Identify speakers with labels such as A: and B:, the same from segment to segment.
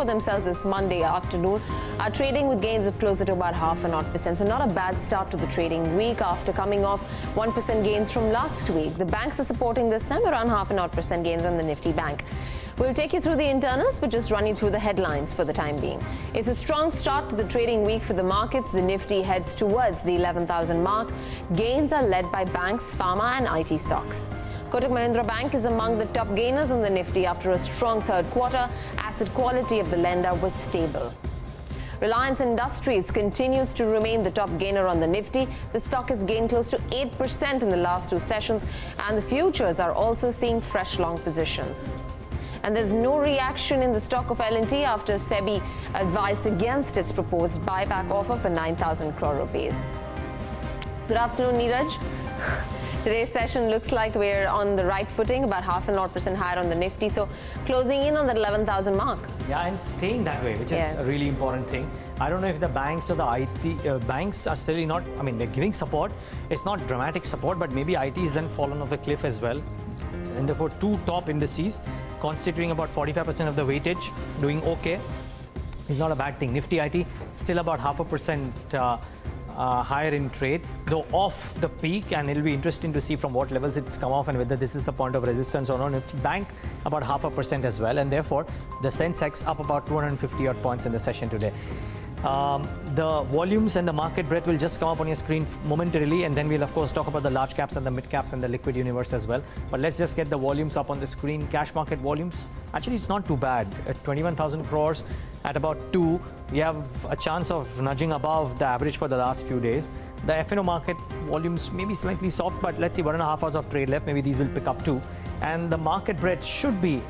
A: themselves this Monday afternoon are trading with gains of closer to about 0.5%. So not a bad start to the trading week after coming off 1% gains from last week. The banks are supporting this time, around 0.5% gains on the Nifty Bank. We'll take you through the internals, but just run you through the headlines for the time being. It's a strong start to the trading week for the markets. The Nifty heads towards the 11,000 mark. Gains are led by banks, pharma and IT stocks. Kotak Mahindra Bank is among the top gainers on the Nifty after a strong third quarter. Asset quality of the lender was stable. Reliance Industries continues to remain the top gainer on the Nifty. The stock has gained close to 8% in the last two sessions, and the futures are also seeing fresh long positions. And there's no reaction in the stock of L&T after SEBI advised against its proposed buyback offer for 9,000 crore rupees. Good afternoon, Neeraj. Today's session looks like we're on the right footing, about 0.5% higher on the Nifty, so closing in on that 11,000 mark.
B: Yeah, and staying that way, which is a really important thing. I don't know if the banks or the IT banks are still not, I mean, they're giving support. It's not dramatic support, but maybe IT is then fallen off the cliff as well. And therefore, two top indices constituting about 45% of the weightage, doing okay. It's not a bad thing. Nifty IT still about 0.5% higher in trade, though off the peak, and it'll be interesting to see from what levels it's come off and whether this is a point of resistance or not. Nifty Bank about 0.5% as well, and therefore the Sensex up about 250 odd points in the session today. The volumes and the market breadth will just come up on your screen momentarily, and then we'll of course talk about the large caps and the mid caps and the liquid universe as well. But let's just get the volumes up on the screen. Cash market volumes, actually it's not too bad. At 21,000 crores at about 2, we have a chance of nudging above the average for the last few days. The F&O market volumes may be slightly soft, but let's see, 1.5 hours of trade left. Maybe these will pick up too. And the market breadth should be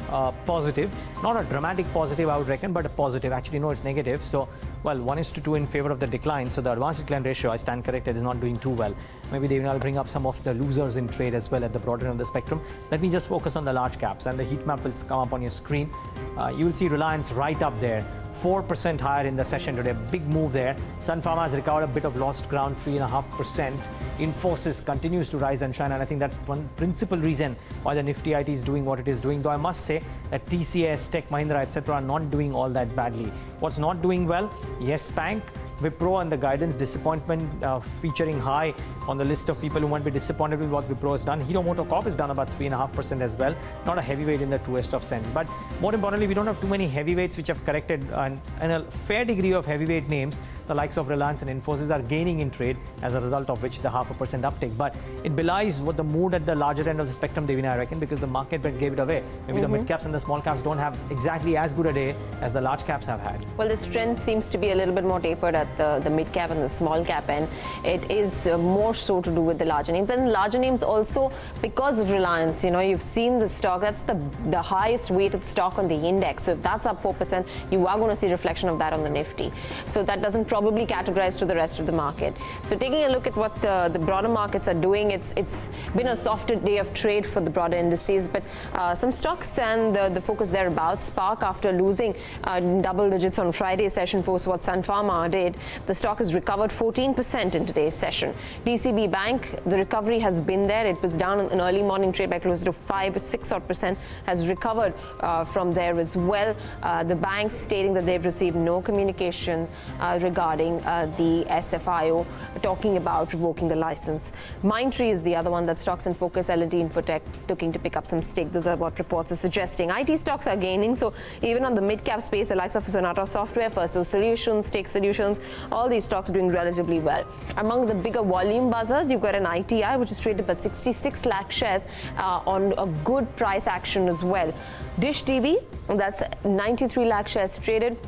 B: positive. Not a dramatic positive, I would reckon, but a positive. Actually, no, it's negative. So, well, 1:2 in favor of the decline. So the advanced decline ratio, I stand corrected, is not doing too well. Maybe they will bring up some of the losers in trade as well at the broader end of the spectrum. Let me just focus on the large caps, and the heat map will come up on your screen. You will see Reliance right up there. 4% higher in the session today. Big move there. Sun Pharma has recovered a bit of lost ground, 3.5%. Infosys continues to rise and shine, and I think that's one principal reason why the Nifty IT is doing what it is doing. Though I must say that TCS, Tech Mahindra, etc. are not doing all that badly. What's not doing well? Yes Bank, Wipro, and the guidance disappointment featuring high on the list of people who might be disappointed with what Wipro has done. Hero MotoCorp is down about 3.5% as well. Not a heavyweight in the truest of sense. But more importantly, we don't have too many heavyweights which have corrected, and a fair degree of heavyweight names, the likes of Reliance and Infosys, are gaining in trade, as a result of which the 0.5% uptick. But it belies what the mood at the larger end of the spectrum, Devina, I reckon, because the market gave it away. Maybe the mid caps and the small caps don't have exactly as good a day as the large caps have had.
A: Well, the strength seems to be a little bit more tapered at the mid cap and the small cap end. It is more so to do with the larger names, and larger names also because of Reliance. You know, you've seen the stock, that's the highest weighted stock on the index. So if that's up 4%, you are going to see reflection of that on the Nifty. So that doesn't probably categorize to the rest of the market. So taking a look at what the broader markets are doing, it's been a softer day of trade for the broader indices, but some stocks and the focus thereabouts. Spark, after losing double digits on Friday's session post what Sun Pharma did, the stock has recovered 14% in today's session. DCB Bank, the recovery has been there. It was down in early morning trade by close to 5 or 6 odd %, has recovered from there as well. The banks stating that they've received no communication regarding the SFIO talking about revoking the license. Mindtree is the other one that stocks in focus. L&T Infotech looking to pick up some stake. Those are what reports are suggesting. IT stocks are gaining, so even on the mid-cap space, the likes of Sonata Software, First Solutions, Tech Solutions, all these stocks doing relatively well. Among the bigger volume buzzers, you've got an ITI, which is traded at 66 lakh shares on a good price action as well. Dish TV, that's 93 lakh shares traded,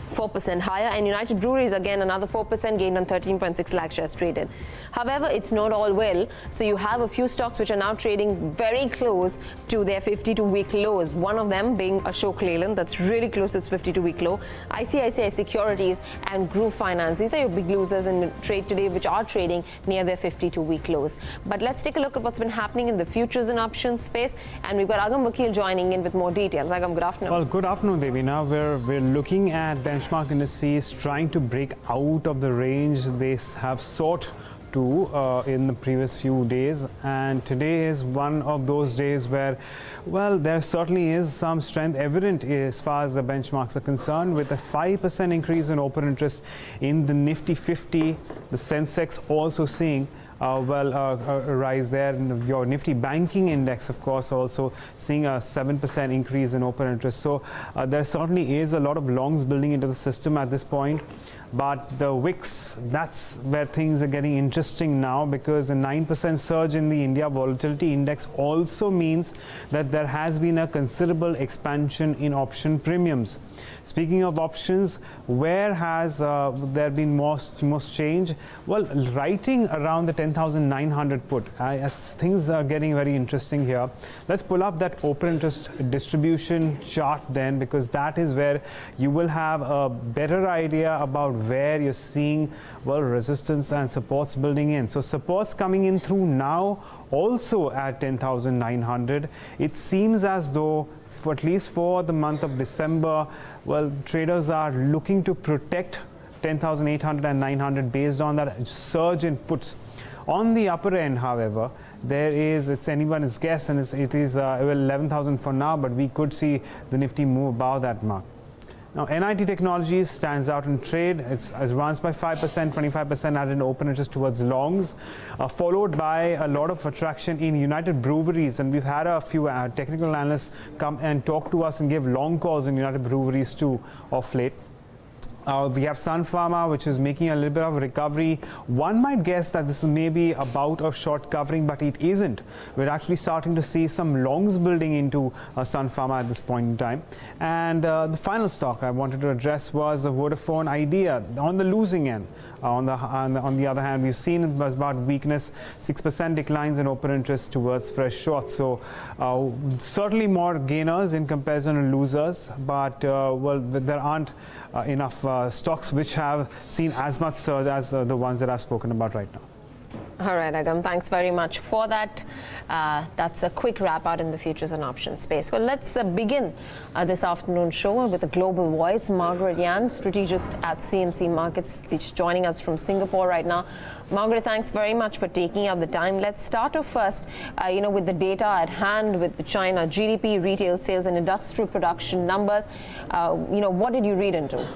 A: 4% higher, and United Breweries again another 4% gained on 13.6 lakh shares traded. However, it's not all well, so you have a few stocks which are now trading very close to their 52-week lows. One of them being Ashok Leyland, that's really close to its 52-week low. ICICI Securities and Group Finance, these are your big losers in the trade today, which are trading near their 52-week lows. But let's take a look at what's been happening in the futures and options space, and we've got Agam Vakil joining in with more details. Agam, good afternoon.
C: Well, good afternoon, Devina. We're looking at benchmark indices trying to break out of the range they have sought to in the previous few days, and today is one of those days where, well, there certainly is some strength evident as far as the benchmarks are concerned, with a 5% increase in open interest in the Nifty 50, the Sensex also seeing a rise there. Your Nifty banking index, of course, also seeing a 7% increase in open interest. So there certainly is a lot of longs building into the system at this point. But the WIX, that's where things are getting interesting now, because a 9% surge in the India Volatility Index also means that there has been a considerable expansion in option premiums. Speaking of options, where has there been most change? Well, writing around the 10,900 put. Things are getting very interesting here. Let's pull up that open interest distribution chart then, because that is where you will have a better idea about where you're seeing, well, resistance and supports building in. So supports coming in through now, also at 10,900. It seems as though, for at least for the month of December, well, traders are looking to protect 10,800 and 900 based on that surge in puts. On the upper end, however, there is, it's anyone's guess, and it is well, 11,000 for now, but we could see the Nifty move above that mark. Now, NIT Technologies stands out in trade. It's advanced by 5%, 25% added open interest towards longs, followed by a lot of attraction in United Breweries. And we've had a few technical analysts come and talk to us and give long calls in United Breweries too of late. We have Sun Pharma, which is making a little bit of recovery. One might guess that this is maybe a bout of short covering, but it isn't. We're actually starting to see some longs building into Sun Pharma at this point in time. And the final stock I wanted to address was the Vodafone Idea on the losing end. On the other hand, we've seen about weakness, 6% declines in open interest towards fresh shorts. So certainly more gainers in comparison to losers, but well, there aren't enough stocks which have seen as much surge as the ones that I've spoken about right now.
A: All right, Agam, thanks very much for that. That's a quick wrap out in the futures and options space. Well, let's begin this afternoon show with a global voice. Margaret Yan, strategist at CMC Markets, is joining us from Singapore right now. Margaret, thanks very much for taking out the time. Let's start off first, with the data at hand, with the China GDP, retail sales and industrial production numbers. What did you read into?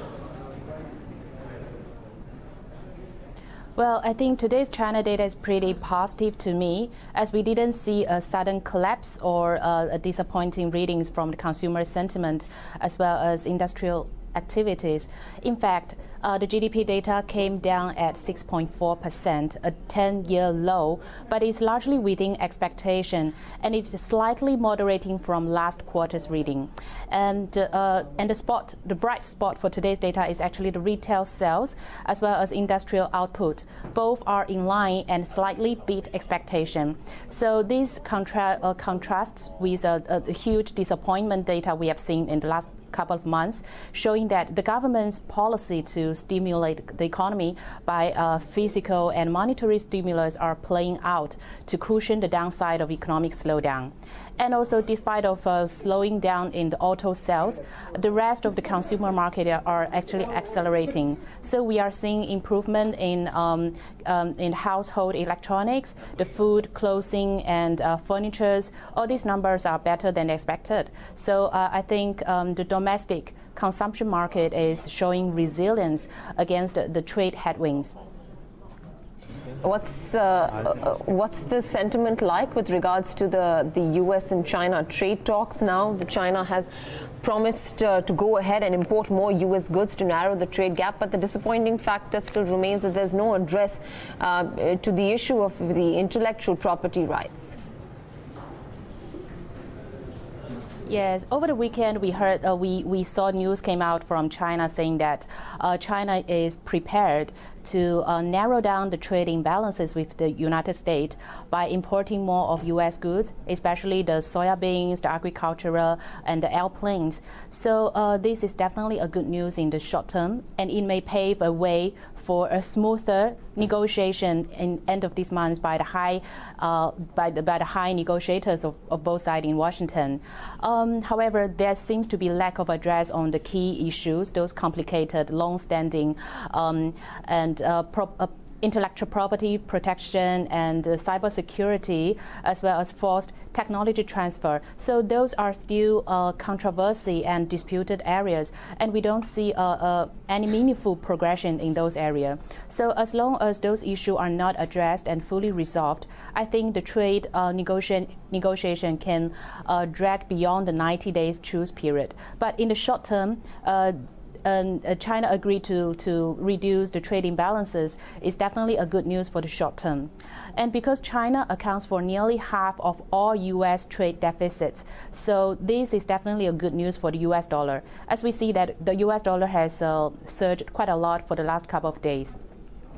D: Well, I think today's China data is pretty positive to me, as we didn't see a sudden collapse or a disappointing readings from the consumer sentiment as well as industrial activities. In fact, the GDP data came down at 6.4%, a 10-year low, but it's largely within expectation, and it's slightly moderating from last quarter's reading. And the bright spot for today's data is actually the retail sales as well as industrial output. Both are in line and slightly beat expectation. So this contrasts with a huge disappointment data we have seen in the last couple of months, showing that the government's policy to stimulate the economy by physical and monetary stimulus are playing out to cushion the downside of economic slowdown. And also, despite of slowing down in the auto sales, the rest of the consumer market are actually accelerating. So we are seeing improvement in household electronics, the food, clothing, and furnitures. All these numbers are better than expected. So I think the domestic consumption market is showing resilience against the trade headwinds.
A: What's the sentiment like with regards to the US and China trade talks now? China has promised to go ahead and import more US goods to narrow the trade gap, but the disappointing factor still remains that there's no address to the issue of the intellectual property rights.
D: Yes, over the weekend we heard, we saw news came out from China saying that China is prepared to narrow down the trade imbalances with the United States by importing more of US goods, especially the soybeans, the agricultural, and the airplanes. So this is definitely a good news in the short term, and it may pave a way for a smoother negotiation in end of this month by the high negotiators of both sides in Washington. However, there seems to be lack of address on the key issues, those complicated, long-standing and intellectual property protection and cybersecurity, as well as forced technology transfer. So those are still controversy and disputed areas, and we don't see any meaningful progression in those areas. So as long as those issues are not addressed and fully resolved, I think the trade negotiation can drag beyond the 90 days truce period. But in the short term, China agreed to reduce the trade imbalances is definitely a good news for the short term. And because China accounts for nearly half of all U.S. trade deficits, so this is definitely a good news for the U.S. dollar, as we see that the U.S. dollar has surged quite a lot for the last couple of days.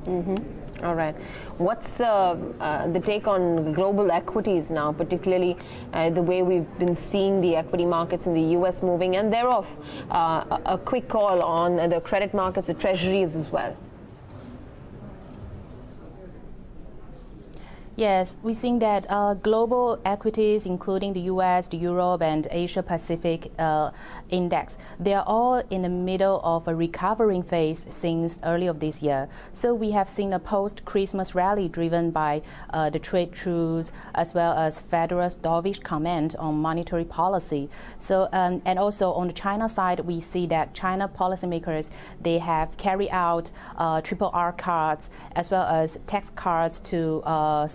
A: Mm-hmm. All right. What's the take on global equities now, particularly the way we've been seeing the equity markets in the U.S. moving, and thereof a quick call on the credit markets, the treasuries as well?
D: Yes, we're seeing that global equities, including the US, the Europe, and Asia Pacific index, they are all in the middle of a recovering phase since early of this year. So we have seen a post-Christmas rally driven by the trade truce, as well as Federal dovish comment on monetary policy. So and also on the China side, we see that China policymakers, they have carried out triple R cards as well as tax cards to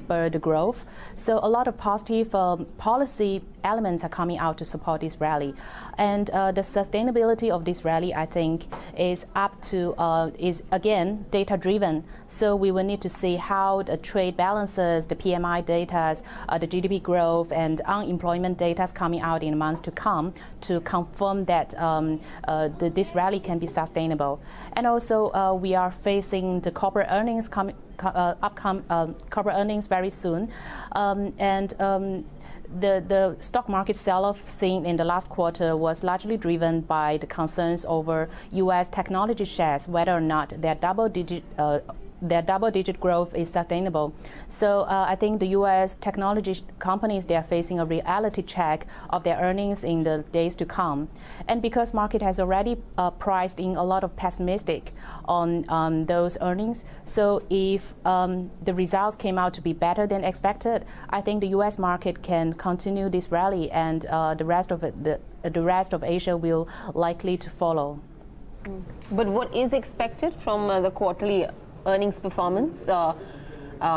D: the growth. So a lot of positive policy elements are coming out to support this rally. And the sustainability of this rally, I think, is up to, is again, data-driven. So we will need to see how the trade balances, the PMI data, the GDP growth, and unemployment data is coming out in the months to come to confirm that this rally can be sustainable. And also, we are facing the corporate earnings corporate earnings very soon, the stock market sell-off seen in the last quarter was largely driven by the concerns over U.S. technology shares, whether or not their double-digit growth is sustainable. So I think the U.S. technology companies, they are facing a reality check of their earnings in the days to come. And because market has already priced in a lot of pessimistic on those earnings, so if the results came out to be better than expected, I think the U.S. market can continue this rally, and the rest of Asia will likely to follow.
A: But what is expected from the quarterly earnings performance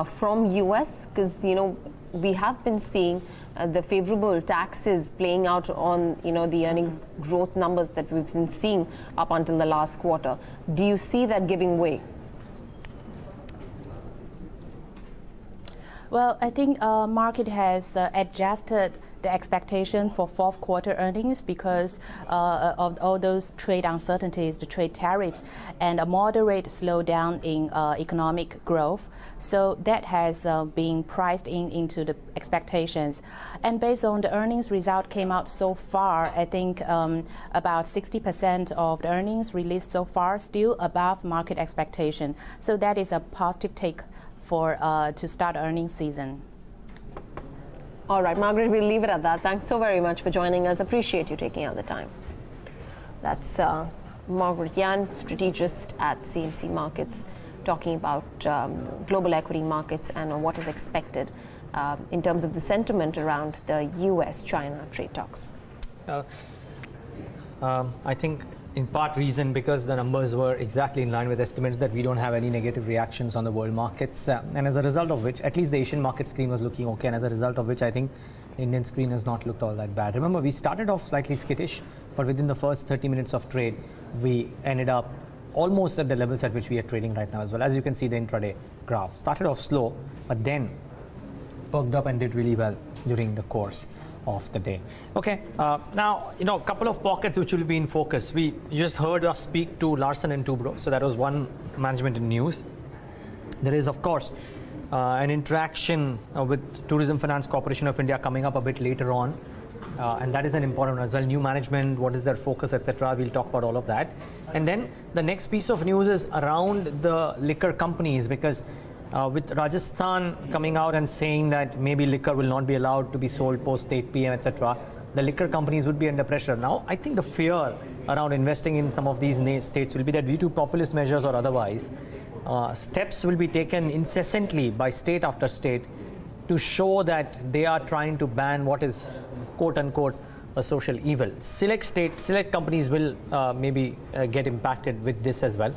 A: from US, because we have been seeing the favorable taxes playing out on the earnings growth numbers that we've been seeing up until the last quarter. Do you see that giving way?
D: Well, I think market has adjusted the expectation for fourth quarter earnings because of all those trade uncertainties, the trade tariffs, and a moderate slowdown in economic growth. So that has been priced into the expectations. And based on the earnings result came out so far, I think about 60% of the earnings released so far still above market expectation. So that is a positive take for to start earnings season.
A: All right, Margaret, we'll leave it at that. Thanks so very much for joining us. Appreciate you taking out the time. That's Margaret Yan, strategist at CMC Markets, talking about global equity markets and what is expected in terms of the sentiment around the US-China trade talks.
B: I think in part reason because the numbers were exactly in line with estimates that we don't have any negative reactions on the world markets, and as a result of which at least the Asian market screen was looking okay, and as a result of which I think Indian screen has not looked all that bad. Remember, we started off slightly skittish, but within the first 30 minutes of trade we ended up almost at the levels at which we are trading right now as well. As you can see, the intraday graph started off slow but then perked up and did really well during the course of the day. Okay, now a couple of pockets which will be in focus. You just heard us speak to Larsen & Toubro, so that was one management news. There is of course an interaction with Tourism Finance Corporation of India coming up a bit later on, and that is an important one as well. New management, what is their focus, etc. We'll talk about all of that. And then the next piece of news is around the liquor companies, because with Rajasthan coming out and saying that maybe liquor will not be allowed to be sold post 8 p.m. etc., the liquor companies would be under pressure. Now, I think the fear around investing in some of these states will be that due to populist measures or otherwise, steps will be taken incessantly by state after state to show that they are trying to ban what is quote unquote a social evil. Select companies will maybe get impacted with this as well.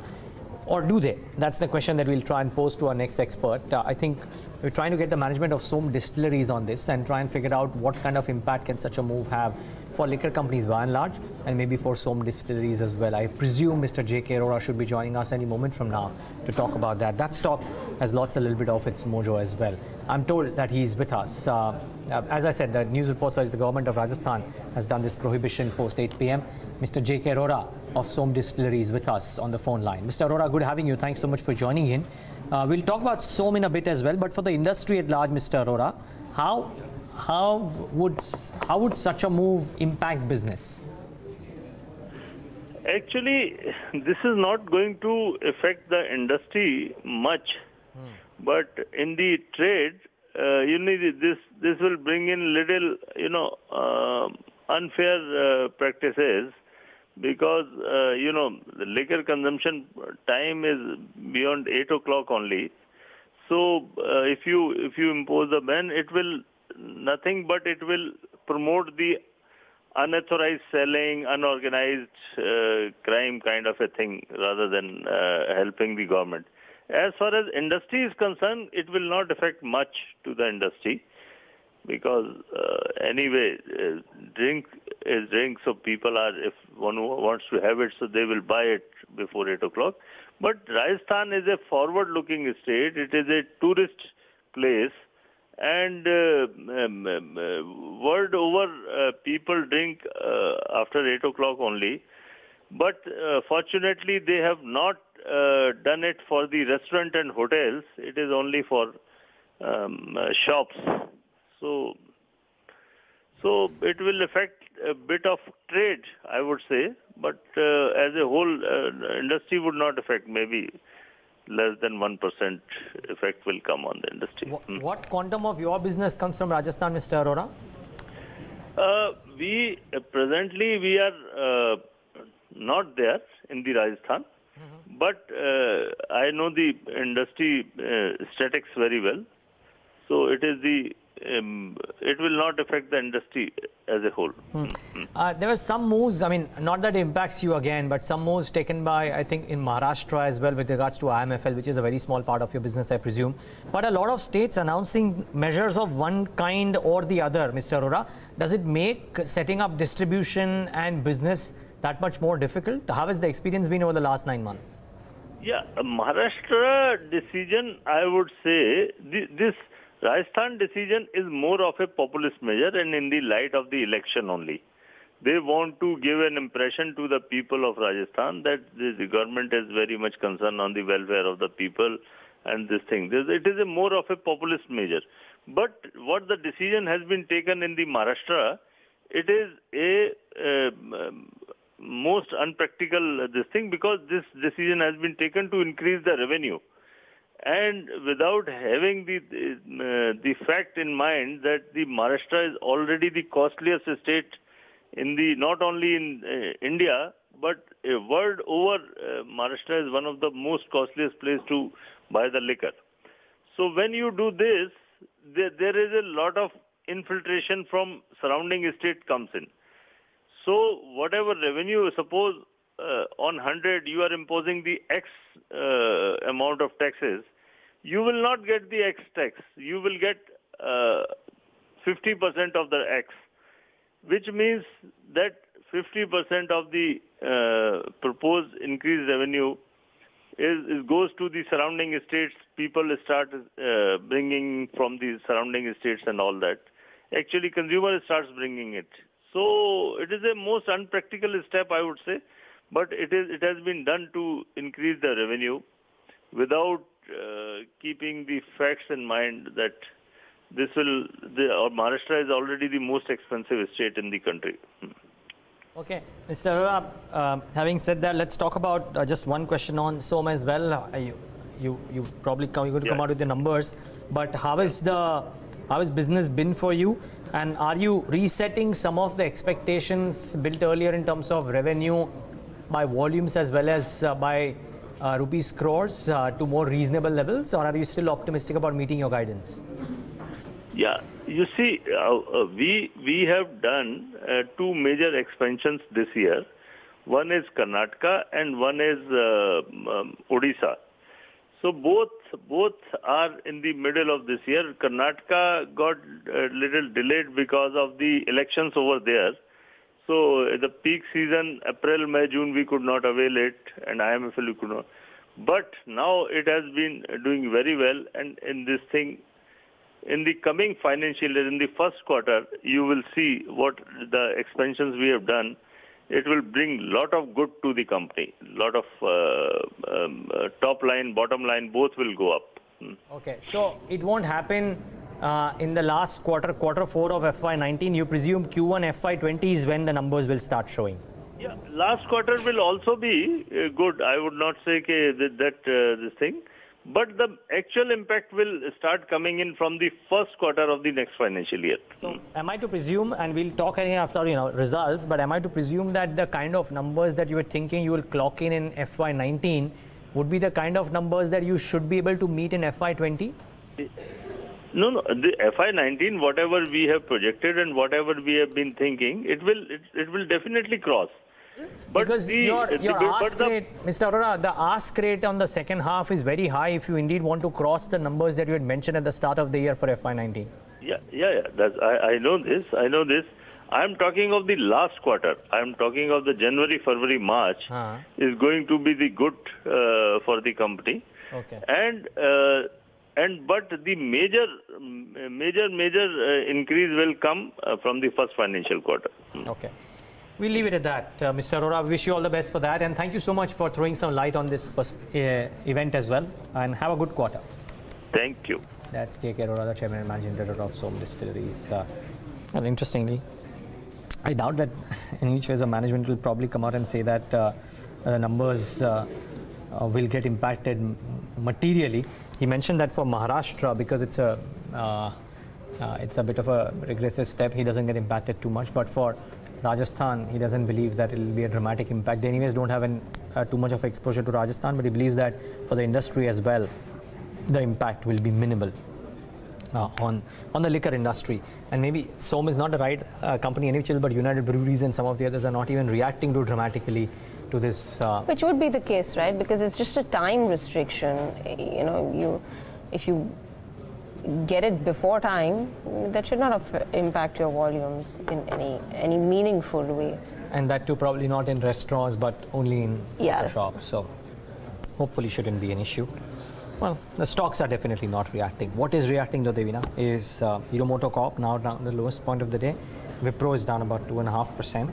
B: Or do they? That's the question that we'll try and pose to our next expert. I think we're trying to get the management of Som Distilleries on this and try and figure out what kind of impact can such a move have for liquor companies by and large, and maybe for Som Distilleries as well. I presume Mr. J.K. Arora should be joining us any moment from now to talk about that. That stock has lost a little bit of its mojo as well. I'm told that he's with us. As I said, the news report says the government of Rajasthan has done this prohibition post 8 p.m. Mr. J.K. Arora of Som Distilleries with us on the phone line. Mr. Arora, good having you. Thanks so much for joining in. We'll talk about Som in a bit as well, but for the industry at large, Mr. Arora, how would such a move impact business?
E: Actually, this is not going to affect the industry much, but in the trade, this will bring in little, unfair practices, because the liquor consumption time is beyond 8 o'clock only. So if you impose a ban, it will nothing but it will promote the unauthorized selling, unorganized crime kind of a thing, rather than helping the government. As far as industry is concerned, it will not affect much to the industry, because anyway, drink is drink, so people are, if one wants to have it, so they will buy it before 8 o'clock. But Rajasthan is a forward-looking state. It is a tourist place, and world over, people drink after 8 o'clock only. But fortunately, they have not done it for the restaurant and hotels. It is only for shops. So it will affect a bit of trade, I would say, but as a whole, industry would not affect. Maybe less than 1% effect will come on the industry.
B: What quantum of your business comes from Rajasthan, Mr. Arora?
E: Presently we are not there in the Rajasthan, but I know the industry statistics very well. So it is it will not affect the industry as a whole.
B: There were some moves, I mean, not that it impacts you again, but some moves taken by, I think, in Maharashtra as well with regards to IMFL, which is a very small part of your business, I presume. But a lot of states announcing measures of one kind or the other, Mr. Arora. Does it make setting up distribution and business that much more difficult? How has the experience been over the last 9 months?
E: Yeah, Maharashtra decision, I would say, this Rajasthan decision is more of a populist measure, and in the light of the election only. They want to give an impression to the people of Rajasthan that the government is very much concerned on the welfare of the people and this thing. It is more of a populist measure. But what the decision has been taken in the Maharashtra, it is a most unpractical this thing, because this decision has been taken to increase the revenue. And without having the fact in mind that the Maharashtra is already the costliest state in the, not only in India, but world over, Maharashtra is one of the most costliest place to buy the liquor. So when you do this, there is a lot of infiltration from surrounding state comes in. So whatever revenue, suppose on 100 you are imposing the X amount of taxes, you will not get the X tax. You will get 50% of the X, which means that 50% of the proposed increased revenue goes to the surrounding states. People start bringing from the surrounding states and all that. Actually, consumer starts bringing it. So it is a most unpractical step, I would say, but it has been done to increase the revenue without keeping the facts in mind that Maharashtra is already the most expensive state in the country.
B: Okay, Mr. Arora, having said that, let's talk about just one question on Som as well. You probably going to come out with the numbers, but how has business been for you? And are you resetting some of the expectations built earlier in terms of revenue by volumes as well as by rupees crores to more reasonable levels, or are you still optimistic about meeting your guidance?
E: Yeah, you see, we have done two major expansions this year. One is Karnataka and one is Odisha. So both are in the middle of this year. Karnataka got a little delayed because of the elections over there. So the peak season, April, May, June, we could not avail it, and IMFL we could not. But now it has been doing very well, and in this thing, in the coming financial year, in the first quarter, you will see what the expansions we have done. It will bring a lot of good to the company. A lot of top line, bottom line, both will go up.
B: Okay, so it won't happen in the last quarter, quarter 4 of FY19. You presume Q1 FY20 is when the numbers will start showing?
E: Yeah, last quarter will also be good. I would not say this thing. But the actual impact will start coming in from the first quarter of the next financial year.
B: So am I to presume, and we'll talk again after results, but am I to presume that the kind of numbers that you were thinking you will clock in FY19 would be the kind of numbers that you should be able to meet in FY20?
E: No, the FY19, whatever we have projected and whatever we have been thinking, it will definitely cross. But
B: because your ask rate, Mr. Arora, the ask rate on the second half is very high if you indeed want to cross the numbers that you had mentioned at the start of the year for FY19.
E: Yeah. I know this. I am talking of the last quarter. I am talking of the January, February, March is going to be the good for the company.
B: Okay.
E: But the major increase will come from the first financial quarter.
B: Okay. We'll leave it at that. Mr. Arora, wish you all the best for that. And thank you so much for throwing some light on this event as well. And have a good quarter.
E: Thank you.
B: That's J.K. Arora, the Chairman and Managing Director of Som Distilleries. Well, interestingly, I doubt that in each way the management will probably come out and say that the numbers will get impacted materially. He mentioned that for Maharashtra, because it's a bit of a regressive step, he doesn't get impacted too much. But for Rajasthan, he doesn't believe that it will be a dramatic impact. They anyways don't have too much of exposure to Rajasthan, but he believes that for the industry as well, the impact will be minimal on the liquor industry. And maybe Som is not the right company, but United Breweries and some of the others are not even reacting too dramatically to this.
A: Which would be the case, right? Because it's just a time restriction. If you get it before time, that should not impact your volumes in any meaningful way.
B: And that too probably not in restaurants, but only in the shops. So hopefully shouldn't be an issue. Well, the stocks are definitely not reacting. What is reacting though, Devina, is Hero MotoCorp now down the lowest point of the day. Wipro is down about 2.5%.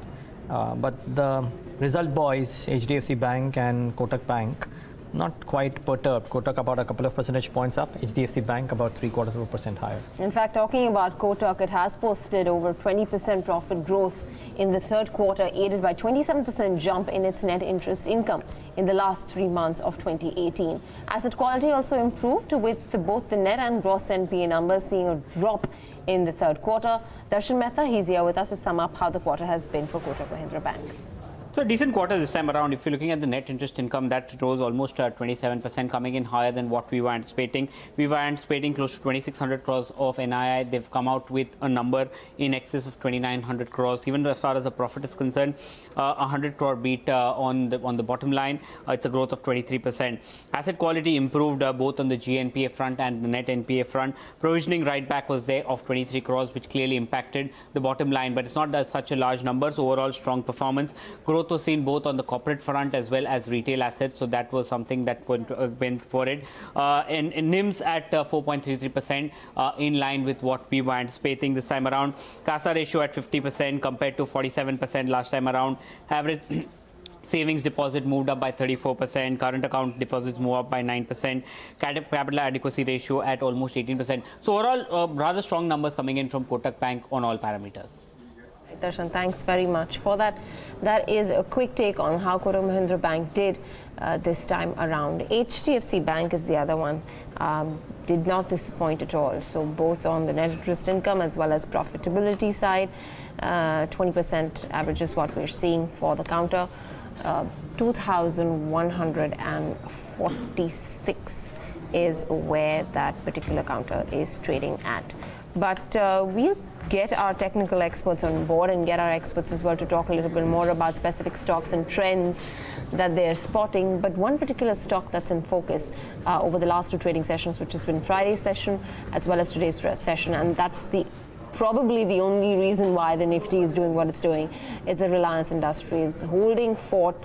B: But the result boys, HDFC Bank and Kotak Bank, not quite perturbed. Kotak about a couple of percentage points up, HDFC Bank about 0.75% higher.
A: In fact, talking about Kotak, it has posted over 20% profit growth in the third quarter, aided by 27% jump in its net interest income in the last 3 months of 2018. Asset quality also improved, with both the net and gross NPA numbers seeing a drop in the third quarter. Darshan Mehta, he's here with us to sum up how the quarter has been for Kotak Mahindra Bank.
F: So a decent quarter this time around. If you're looking at the net interest income, that rose almost 27%, coming in higher than what we were anticipating. We were anticipating close to 2,600 crores of NII. They've come out with a number in excess of 2,900 crores. Even as far as the profit is concerned, 100 crore beat on the bottom line. It's a growth of 23%. Asset quality improved both on the GNPA front and the net NPA front. Provisioning right back was there of 23 crores, which clearly impacted the bottom line. But it's not that such a large number. So overall, strong performance. Growth was seen both on the corporate front as well as retail assets, so that was something that went for it. And NIMs at 4.33%, in line with what we were anticipating this time around. CASA ratio at 50% compared to 47% last time around. Average savings deposit moved up by 34%. Current account deposits move up by 9%. Capital adequacy ratio at almost 18%. So overall, rather strong numbers coming in from Kotak Bank on all parameters.
A: Darshan, thanks very much for that. That is a quick take on how Kotak Mahindra Bank did this time around. HDFC Bank is the other one. Did not disappoint at all. So both on the net interest income as well as profitability side, 20% average is what we're seeing for the counter. 2,146 is where that particular counter is trading at. But we'll get our technical experts on board and get our experts as well to talk a little bit more about specific stocks and trends that they're spotting. But one particular stock that's in focus over the last two trading sessions, which has been Friday's session as well as today's session, and that's probably the only reason why the Nifty is doing what it's doing. It's a Reliance Industries holding fort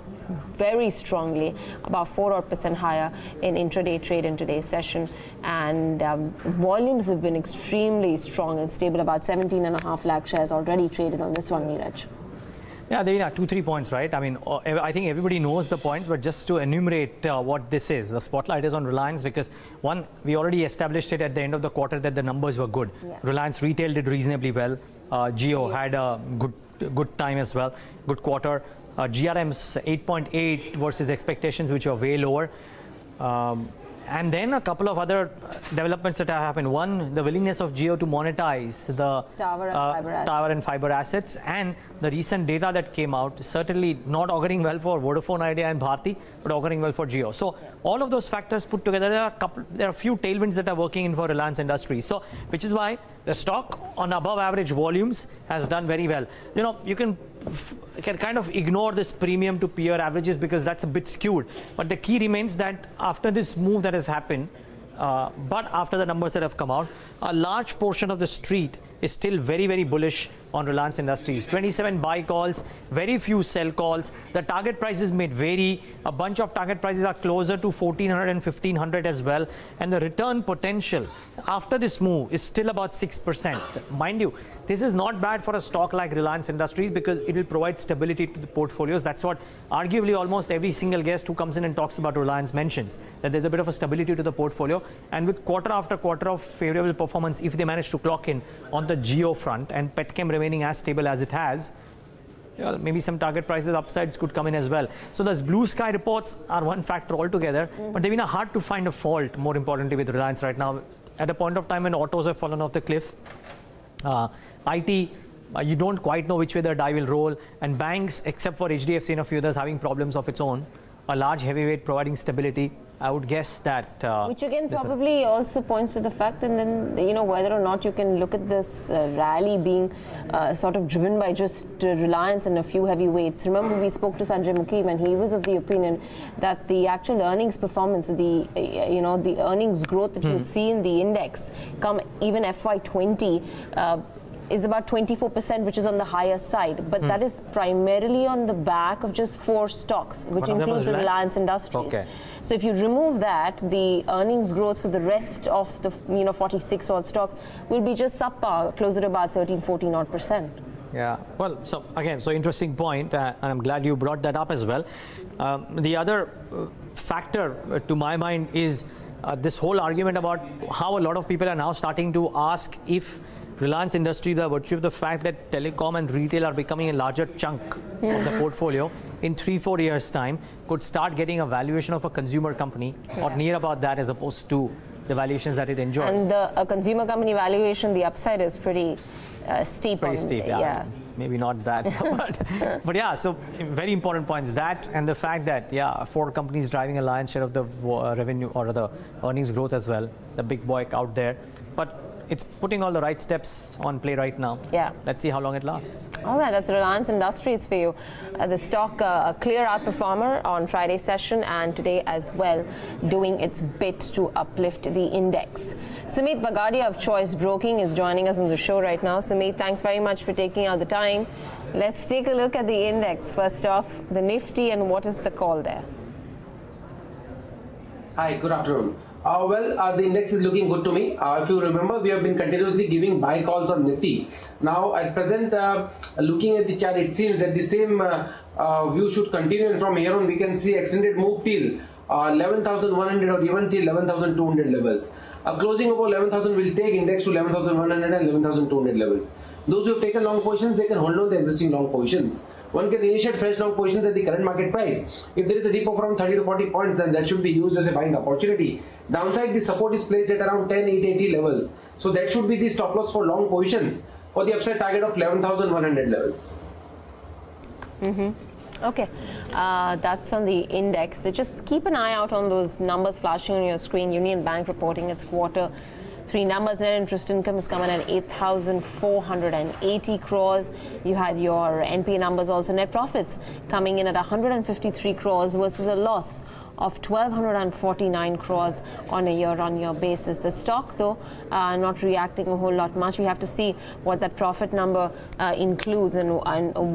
A: very strongly, about 4% higher in intraday trade in today's session, and volumes have been extremely strong and stable. About 17.5 lakh shares already traded on this one, Neeraj.
B: Yeah, there are 2-3 points, right? I mean, I think everybody knows the points, but just to enumerate what this is, the spotlight is on Reliance because, one, we already established it at the end of the quarter that the numbers were good. Yeah. Reliance Retail did reasonably well. Jio had a good time as well, good quarter. GRM's 8.8 versus expectations, which are way lower. And then a couple of other developments that have happened. One, the willingness of Jio to monetize the tower and fiber assets, and the recent data that came out, certainly not auguring well for Vodafone Idea and Bharti, but auguring well for Jio. So all of those factors put together, there are a few tailwinds that are working in for Reliance Industries. So which is why the stock on above average volumes has done very well. You know, you can kind of ignore this premium to peer averages because that's a bit skewed. But the key remains that after this move that has happened, but after the numbers that have come out, a large portion of the street is still very, very bullish on Reliance Industries. 27 buy calls, very few sell calls. The target prices may vary. A bunch of target prices are closer to 1,400 and 1,500 as well. And the return potential after this move is still about 6%. Mind you, this is not bad for a stock like Reliance Industries because it will provide stability to the portfolios. That's what arguably almost every single guest who comes in and talks about Reliance mentions, that there's a bit of a stability to the portfolio. And with quarter after quarter of favorable performance, if they manage to clock in on the Jio front and Petchem remaining as stable as it has, maybe some target prices upsides could come in as well. So those blue sky reports are one factor altogether, but they've been hard to find a fault, more importantly, with Reliance right now. At a point of time when autos have fallen off the cliff, IT, you don't quite know which way the die will roll, and banks, except for HDFC and a few others, having problems of its own. A large heavyweight providing stability. I would guess that...
A: which again probably also points to the fact that then, you know, whether or not you can look at this rally being sort of driven by just Reliance and a few heavyweights. Remember, we spoke to Sanjay Mukim and he was of the opinion that the actual earnings performance, the earnings growth that you'll see in the index come even FY20 is about 24%, which is on the higher side. But that is primarily on the back of just 4 stocks, which includes the Reliance Industries. Okay. So if you remove that, the earnings growth for the rest of the 46 odd stocks will be just subpar, closer to about 13-14 odd %.
B: Yeah, well, so again, so interesting point, and I'm glad you brought that up as well. The other factor to my mind is this whole argument about how a lot of people are now starting to ask if Reliance Industries, by virtue of the fact that telecom and retail are becoming a larger chunk of the portfolio, in 3-4 years' time, could start getting a valuation of a consumer company or near about that as opposed to the valuations that it enjoys.
A: And a consumer company valuation, the upside is pretty steep.
B: Pretty steep, yeah. Maybe not that, but yeah, so very important points. That and the fact that, 4 companies driving a lion's share of the revenue or the earnings growth as well, the big boy out there. But it's putting all the right steps on play right now. Yeah. Let's see how long it lasts.
A: All right, that's Reliance Industries for you. The stock, a clear outperformer on Friday's session and today as well, doing its bit to uplift the index. Sumeet Bagadia of Choice Broking is joining us on the show right now. Sumeet, thanks very much for taking out the time. Let's take a look at the index. First off, the Nifty, and what is the call there?
G: Hi, good afternoon. The index is looking good to me. If you remember, we have been continuously giving buy calls on Nifty. Now, at present, looking at the chart, it seems that the same view should continue, and from here on, we can see extended move till 11,100 or even till 11,200 levels. Closing above 11,000 will take index to 11,100 and 11,200 levels. Those who have taken long positions, they can hold on the existing long positions. One can initiate fresh long positions at the current market price. If there is a dip of around 30 to 40 points, then that should be used as a buying opportunity. Downside, the support is placed at around 10,880 levels. So that should be the stop loss for long positions for the upside target of 11,100 levels.
A: Okay, that's on the index. So just keep an eye out on those numbers flashing on your screen. Union Bank reporting its quarter 3 numbers. Net interest income is coming at 8,480 crores. You had your NPA numbers also. Net profits coming in at 153 crores versus a loss of 1,249 crores on a year-on-year basis. The stock, though, not reacting a whole lot much. We have to see what that profit number includes and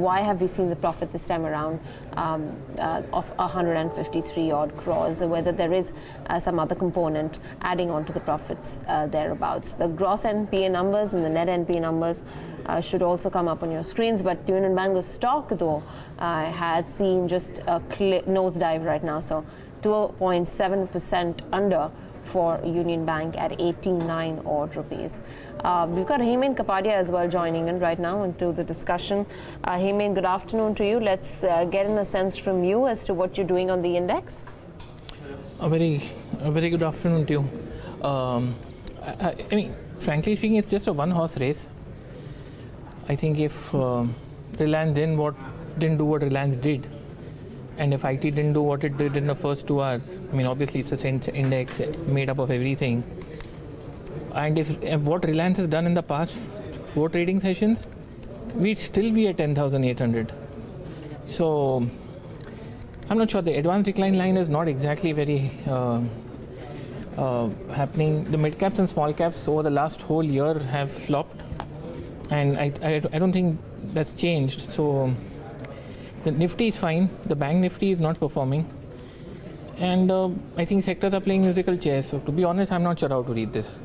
A: why have we seen the profit this time around of 153 odd crores, whether there is some other component adding on to the profits thereabouts. The gross NPA numbers and the net NPA numbers should also come up on your screens, but Union Bank, the stock, though, has seen just a nosedive right now. So 2.7% under for Union Bank at 89 odd rupees. We've got Hemen Kapadia as well joining in right now into the discussion. Hemen, good afternoon to you. Let's get in a sense from you as to what you're doing on the index.
H: A very good afternoon to you. I mean, frankly speaking, it's just a one-horse race. I think if Reliance didn't do what Reliance did, and if IT didn't do what it did in the first 2 hours, I mean, obviously it's an index made up of everything. And if what Reliance has done in the past 4 trading sessions, we'd still be at 10,800. So I'm not sure. The advanced decline line is not exactly very happening. The mid caps and small caps over the last whole year have flopped, and I don't think that's changed. So the Nifty is fine. The bank Nifty is not performing, and I think sectors are playing musical chairs. So to be honest, I'm not sure how to read this.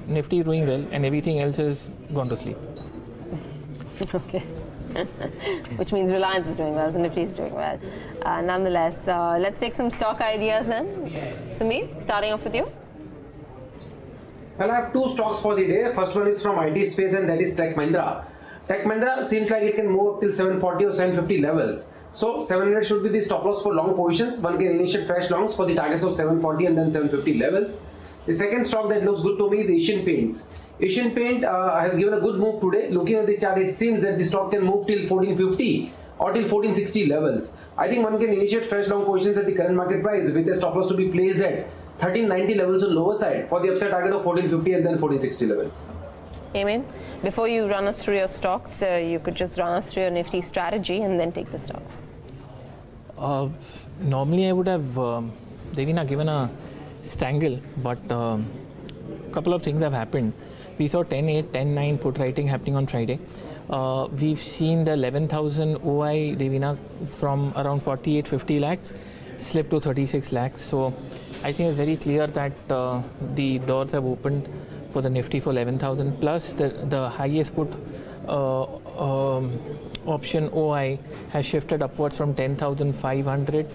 H: Nifty is doing well, and everything else is gone to sleep.
A: Okay. Which means Reliance is doing well, so Nifty is doing well. Nonetheless, let's take some stock ideas then. Sumeet, starting off with you.
G: Well, I have 2 stocks for the day. First one is from IT space, and that is Tech Mahindra. Tech Mahindra seems like it can move up till 740 or 750 levels. So 700 should be the stop loss for long positions. One can initiate fresh longs for the targets of 740 and then 750 levels. The second stock that looks good to me is Asian Paints. Asian Paint has given a good move today. Looking at the chart, it seems that the stock can move till 1450 or till 1460 levels. I think one can initiate fresh long positions at the current market price with a stop loss to be placed at 1390 levels on lower side for the upside target of 1450 and then 1460 levels.
A: Amen. Before you run us through your stocks, you could just run us through your Nifty strategy and then take the stocks.
H: Normally I would have Devina given a strangle, but a couple of things have happened. We saw 10.8, 10.9 put writing happening on Friday. We've seen the 11,000 OI Devina from around 48-50 lakhs slip to 36 lakhs. So I think it's very clear that the doors have opened for the Nifty for 11,000 plus the highest put option OI has shifted upwards from 10,500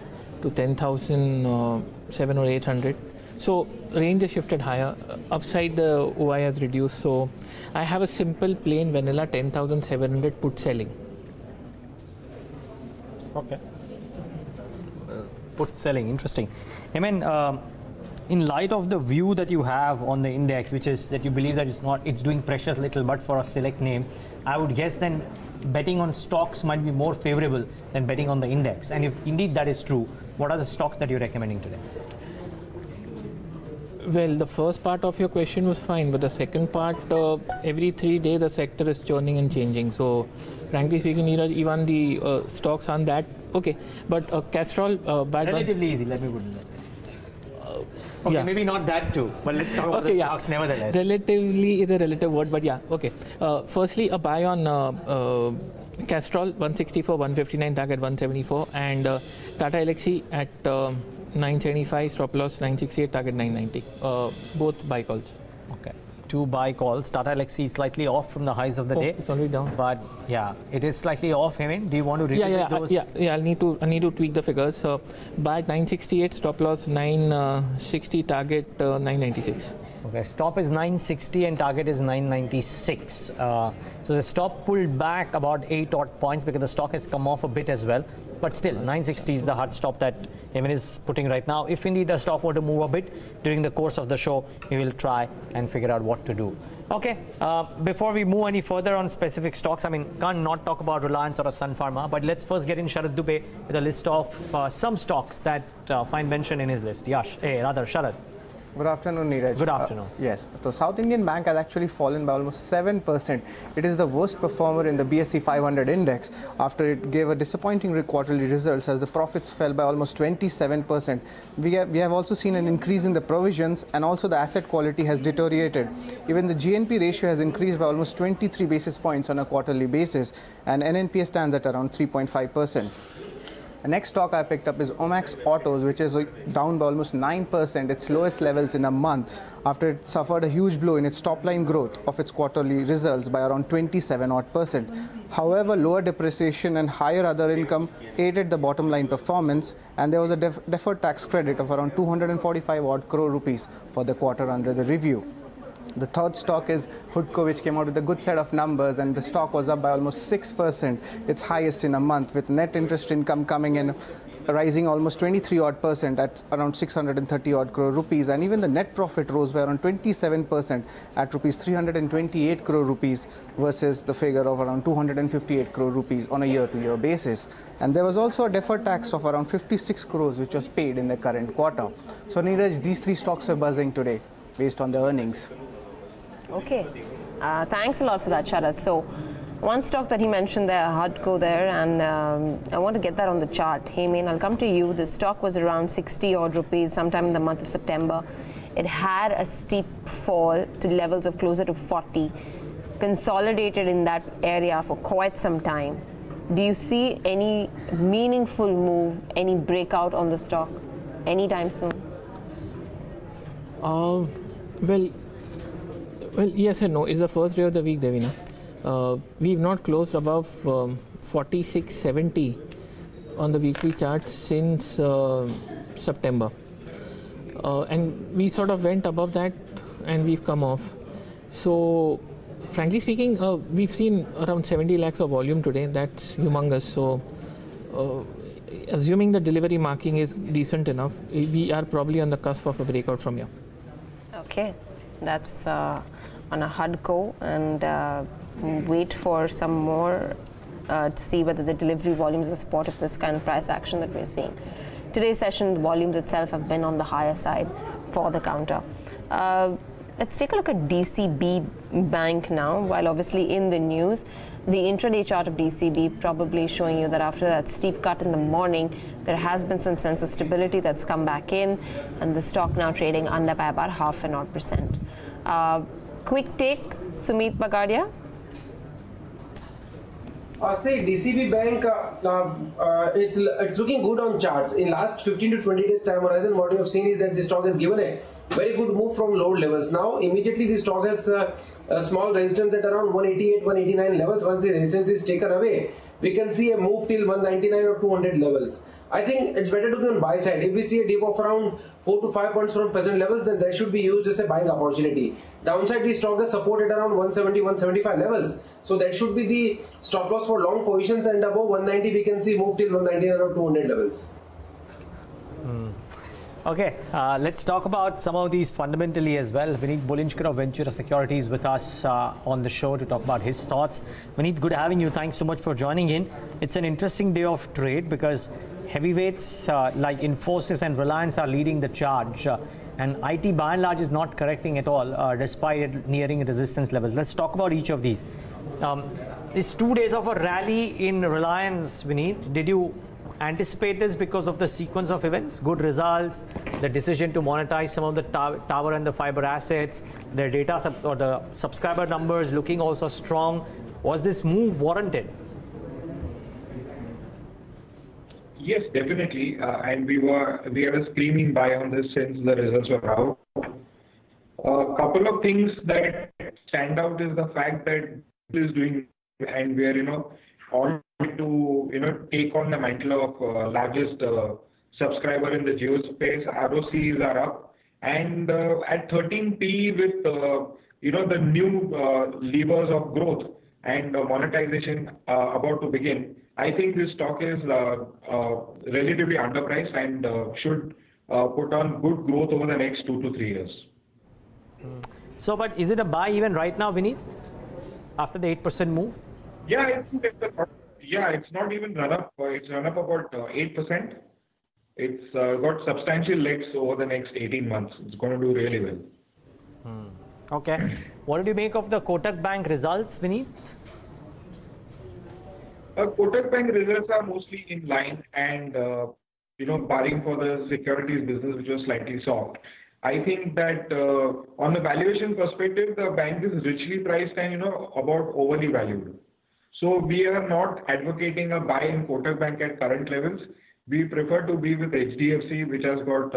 H: to 10,700 or 800. So range has shifted higher. Upside the OI has reduced. So I have a simple plain vanilla 10,700 put selling.
B: Okay. Put selling, interesting. I mean, in light of the view that you have on the index, which is that you believe that it's doing precious little but for select names, I would guess then betting on stocks might be more favorable than betting on the index. And if indeed that is true, what are the stocks that you're recommending today?
H: Well, the first part of your question was fine, but the second part, every 3 days the sector is churning and changing. So, frankly speaking, even the stocks on that, okay. But Castrol,
B: relatively easy, let me put it that way. Okay, yeah. Maybe not that too, but let's talk about the stocks nevertheless.
H: Relatively is a relative word, but yeah, okay. Firstly, a buy on Castrol, 164, 159, target 174, and Tata Elxsi at 975, stop loss 968, target 990. Both buy calls.
B: Okay. 2 buy calls. Tata Elxsi is slightly off from the highs of the day.
H: It's already down.
B: But yeah, it is slightly off. Hemen, do you want to revisit those?
H: Yeah. I need to tweak the figures. So buy at 968, stop loss 960, target 996.
B: Okay, stop is 960 and target is 996. So the stop pulled back about 8 odd points because the stock has come off a bit as well. But still, 960 is the hard stop that Hemen is putting right now. If indeed the stock were to move a bit during the course of the show, we will try and figure out what to do. Okay, before we move any further on specific stocks, I mean, can't not talk about Reliance or a Sun Pharma, but let's first get in Sharad Dubey with a list of some stocks that find mention in his list. Yash, rather, Sharad.
I: Good afternoon, Neeraj.
B: Good afternoon.
I: Yes, so South Indian Bank has actually fallen by almost 7%. It is the worst performer in the BSE 500 index after it gave a disappointing quarterly results as the profits fell by almost 27%. We have also seen an increase in the provisions and also the asset quality has deteriorated. Even the GNP ratio has increased by almost 23 basis points on a quarterly basis and NNPA stands at around 3.5%. The next stock I picked up is Omax Autos, which is down by almost 9%, its lowest levels in a month, after it suffered a huge blow in its top-line growth of its quarterly results by around 27%. However, lower depreciation and higher other income aided the bottom-line performance, and there was a deferred tax credit of around 245 odd crore rupees for the quarter under the review. The third stock is Hudco, which came out with a good set of numbers, and the stock was up by almost 6%, its highest in a month, with net interest income coming in rising almost 23 odd percent at around 630 odd crore rupees, and even the net profit rose by around 27% at rupees 328 crore rupees versus the figure of around 258 crore rupees on a year-to-year basis. And there was also a deferred tax of around 56 crores which was paid in the current quarter. So Neeraj, these three stocks were buzzing today based on the earnings.
A: Okay, thanks a lot for that, Sharad. So, one stock that he mentioned there, Hudco there, and I want to get that on the chart. Hemen, I'll come to you. The stock was around 60 odd rupees sometime in the month of September. It had a steep fall to levels of closer to 40, consolidated in that area for quite some time. Do you see any meaningful move, any breakout on the stock anytime soon?
H: Well, yes and no. It's the first day of the week, Devina. We've not closed above 46.70 on the weekly chart since September. And we sort of went above that and we've come off. So, frankly speaking, we've seen around 70 lakhs of volume today. That's humongous. So, assuming the delivery marking is decent enough, we are probably on the cusp of a breakout from here.
A: Okay. That's on a Hudco, and wait for some more to see whether the delivery volumes are supportive of this kind of price action that we're seeing. Today's session, the volumes itself have been on the higher side for the counter. Let's take a look at DCB Bank now. While obviously in the news, the intraday chart of DCB probably showing you that after that steep cut in the morning, there has been some sense of stability that's come back in, and the stock now trading under by about 0.5%. Quick take, Sumeet, Bagadia.
G: Say DCB Bank, it's looking good on charts. In last 15 to 20 days time horizon, what you have seen is that the stock has given a very good move from low levels. Now, immediately the stock has a small resistance at around 188, 189 levels. Once the resistance is taken away, we can see a move till 199 or 200 levels. I think it's better to be on buy side. If we see a dip of around 4 to 5 points from present levels, then that should be used as a buying opportunity. Downside, the stock is supported around 170, 175 levels. So that should be the stop loss for long positions, and above 190 we can see move till 199 or 200 levels.
B: Okay, let's talk about some of these fundamentally as well. Vinit Bolinjkar of Ventura Securities with us on the show to talk about his thoughts. Vinit, good having you. Thanks so much for joining in. It's an interesting day of trade because heavyweights like Infosys and Reliance are leading the charge. And IT by and large is not correcting at all despite it nearing resistance levels. Let's talk about each of these. It's 2 days of a rally in Reliance, Vinit. Did you anticipate this because of the sequence of events? Good results, the decision to monetize some of the tower and the fiber assets, their data or the subscriber numbers looking also strong. Was this move warranted?
J: Yes, definitely. And we had a screaming buy on this since the results were out. A couple of things that stand out is the fact that is doing, and we are, all to, take on the mantle of largest subscriber in the geo space. ROCs are up, And at 13p with the new levers of growth and monetization about to begin, I think this stock is relatively underpriced and should put on good growth over the next 2 to 3 years.
B: So, but is it a buy even right now, Vinit, after the 8% move?
J: Yeah, it's not even run up. It's run up about 8%. It's got substantial legs over the next 18 months. It's going to do really well.
B: Okay. What did you make of the Kotak Bank results, Vinit?
J: Kotak Bank results are mostly in line and, barring for the securities business, which was slightly soft. I think that on the valuation perspective, the bank is richly priced and, about overly valued. So we are not advocating a buy in Kotak Bank at current levels. We prefer to be with HDFC, which has got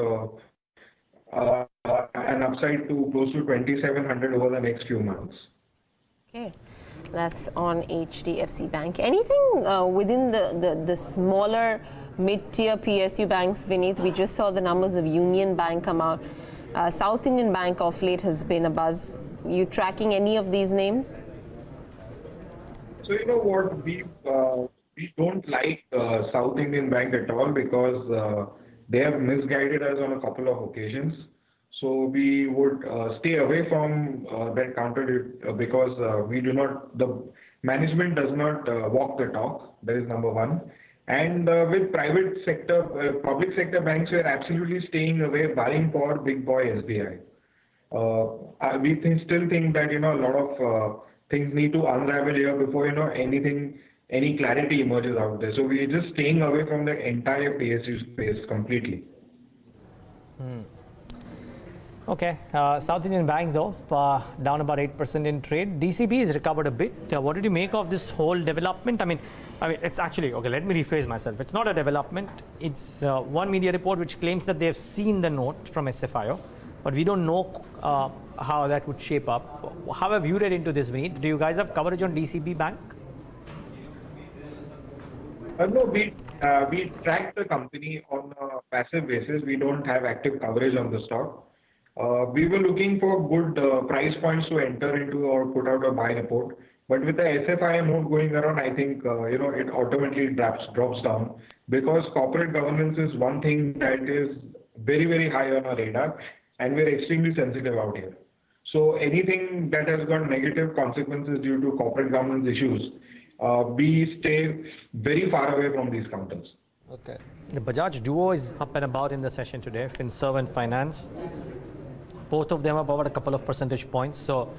J: an upside to close to 2,700 over the next few months.
A: Okay, that's on HDFC Bank. Anything within the smaller mid-tier PSU banks, Vinit? We just saw the numbers of Union Bank come out. South Indian Bank of late has been a buzz. You tracking any of these names?
J: So you know what, we don't like South Indian Bank at all because they have misguided us on a couple of occasions. So we would stay away from that counter because the management does not walk the talk. That is number one. And with private sector, public sector banks, we are absolutely staying away, barring for big boy SBI. We still think that a lot of things need to unravel here before any clarity emerges out there. So we are just staying away from the entire PSU space completely.
B: Okay, South Indian Bank though, down about 8% in trade. DCB has recovered a bit. What did you make of this whole development? I mean, it's actually, okay, let me rephrase myself. It's not a development. It's one media report which claims that they've seen the note from SFIO, but we don't know how that would shape up. How have you read into this, Vinit? Do you guys have coverage on DCB Bank?
J: No, we track the company on a passive basis. We don't have active coverage on the stock. We were looking for good price points to enter into or put out a buy report. But with the SFI mode going around, I think it automatically drops down because corporate governance is one thing that is very, very high on our radar, and we're extremely sensitive out here. So anything that has got negative consequences due to corporate governance issues, we stay very far away from these counters.
B: Okay. The Bajaj duo is up and about in the session today, Finserv and Finance. Both of them about a couple of percentage points. So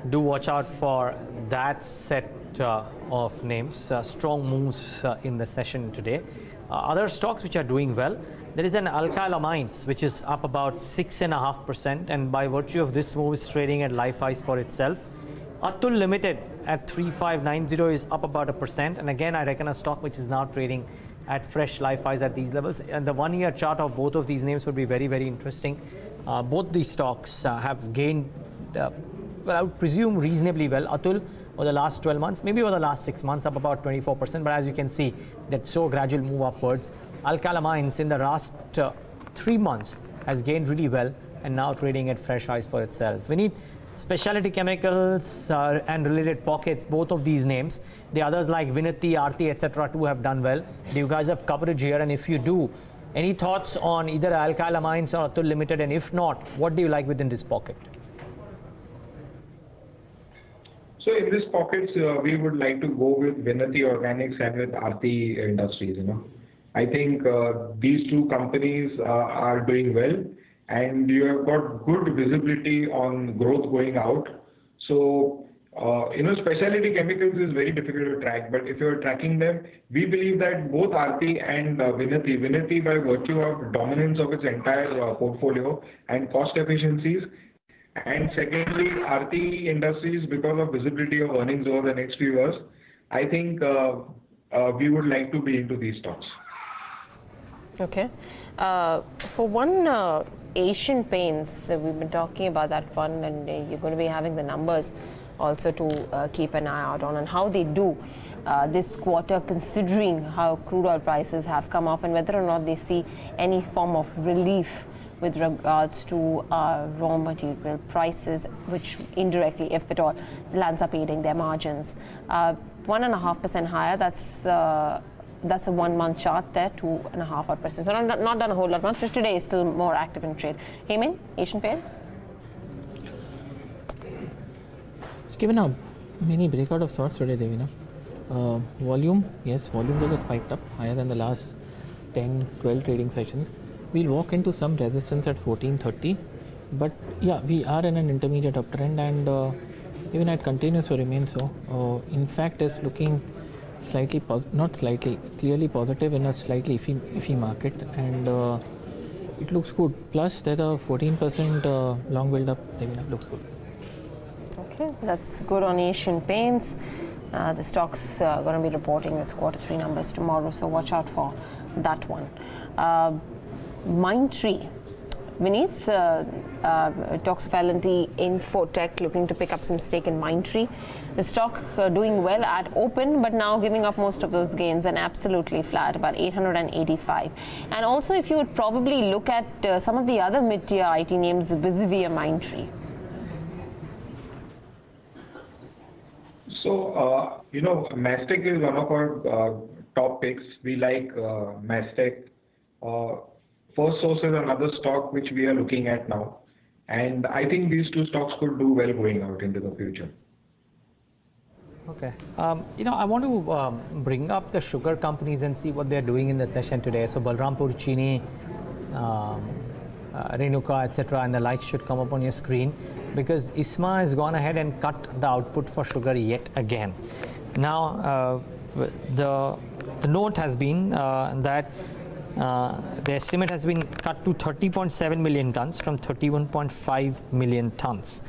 B: do watch out for that set of names. Strong moves in the session today. Other stocks which are doing well. There is an Alkyl Amines which is up about 6.5%, and by virtue of this move is trading at life highs for itself. Atul Limited at 3590 is up about 1%, and again I reckon a stock which is now trading at fresh life highs at these levels. And the 1 year chart of both of these names would be very, very interesting. Both these stocks have gained, well, I would presume reasonably well. Atul over the last 12 months, maybe over the last 6 months, up about 24%. But as you can see, that so gradual move upwards. Alkyl Amines in the last 3 months has gained really well and now trading at fresh highs for itself. We need specialty chemicals and related pockets, both of these names. The others like Vinit, Aarti, etc. too have done well. Do you guys have coverage here? And if you do, any thoughts on either Alkyl Amines or Atul Limited? And if not, what do you like within this pocket?
J: So in this pocket, we would like to go with Vinati Organics and with Aarti Industries. I think these two companies are doing well, and you have got good visibility on growth going out. So specialty chemicals is very difficult to track, but if you're tracking them, we believe that both Aarti and Vinati by virtue of dominance of its entire portfolio and cost efficiencies, and secondly, Aarti Industries because of visibility of earnings over the next few years, I think we would like to be into these stocks.
A: Okay. For one, Asian Paints, we've been talking about that one, and you're going to be having the numbers also to keep an eye out on, and how they do this quarter, considering how crude oil prices have come off and whether or not they see any form of relief with regards to raw material prices, which indirectly, if at all, lands up aiding their margins. 1.5% higher, that's a 1 month chart there, 2.5%. So not done a whole lot much. So today is still more active in trade. Hemen, Asian Paints?
H: It's given a mini breakout of sorts today, Devina. Volume, yes, volumes also spiked up higher than the last 10, 12 trading sessions. We'll walk into some resistance at 1430, but yeah, we are in an intermediate uptrend, and even it continues to remain so. In fact, it's looking slightly, clearly positive in a slightly iffy market, and it looks good. Plus, there's a 14% long build up. Looks good.
A: Okay, that's good on Asian Paints. The stock's going to be reporting its quarter 3 numbers tomorrow, so watch out for that one. Mindtree. Vinit talks of L&T Infotech looking to pick up some stake in Mindtree. The stock doing well at open, but now giving up most of those gains and absolutely flat, about 885. And also, if you would probably look at some of the other mid-tier IT names vis-a-vis Mindtree.
J: So, Mastec is one of our top picks. We like Mastec. First Source is another stock which we are looking at now. And I think these two stocks could do well going out into the future.
B: Okay. I want to bring up the sugar companies and see what they're doing in the session today. So Balrampur Chini, Renuka, etc. and the like should come up on your screen, because ISMA has gone ahead and cut the output for sugar yet again. Now, the note has been that the estimate has been cut to 30.7 million tons from 31.5 million tons.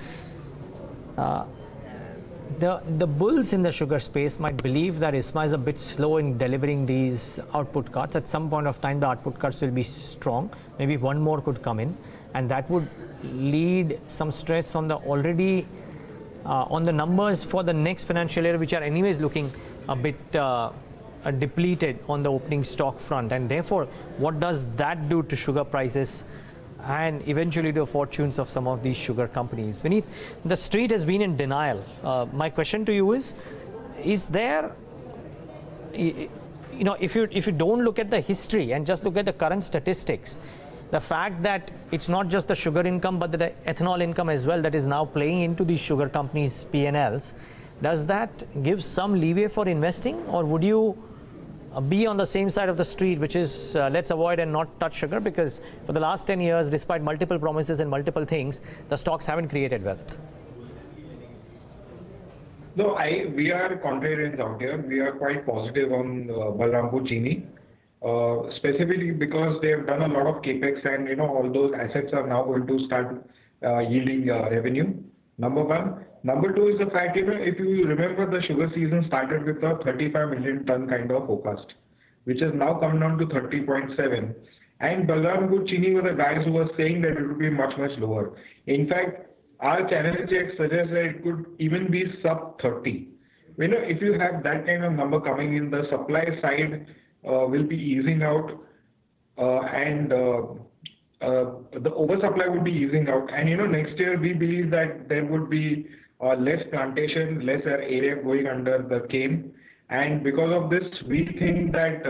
B: The bulls in the sugar space might believe that ISMA is a bit slow in delivering these output cuts. At some point of time, the output cuts will be strong. Maybe one more could come in, and that would lead some stress on the already on the numbers for the next financial year, which are anyways looking a bit depleted on the opening stock front. And therefore, what does that do to sugar prices and eventually to the fortunes of some of these sugar companies? Vinit, the street has been in denial. My question to you is there, if you don't look at the history and just look at the current statistics, the fact that it's not just the sugar income but the ethanol income as well that is now playing into these sugar companies' P&Ls, does that give some leeway for investing, or would you be on the same side of the street, which is let's avoid and not touch sugar, because for the last 10 years, despite multiple promises and multiple things, the stocks haven't created wealth?
J: No, we are contrarians out here. We are quite positive on Balrampur Chini, specifically because they have done a lot of capex, and all those assets are now going to start yielding revenue. Number one. Number two is the fact, if you remember, the sugar season started with a 35 million ton kind of forecast, which has now come down to 30.7. And Balrampur Chini were the guys who were saying that it would be much, much lower. In fact, our channel check suggests that it could even be sub 30. If you have that kind of number coming in, the supply side will be easing out, and the oversupply would be easing out. And next year we believe that there would be less plantation, less area going under the cane, and because of this, we think that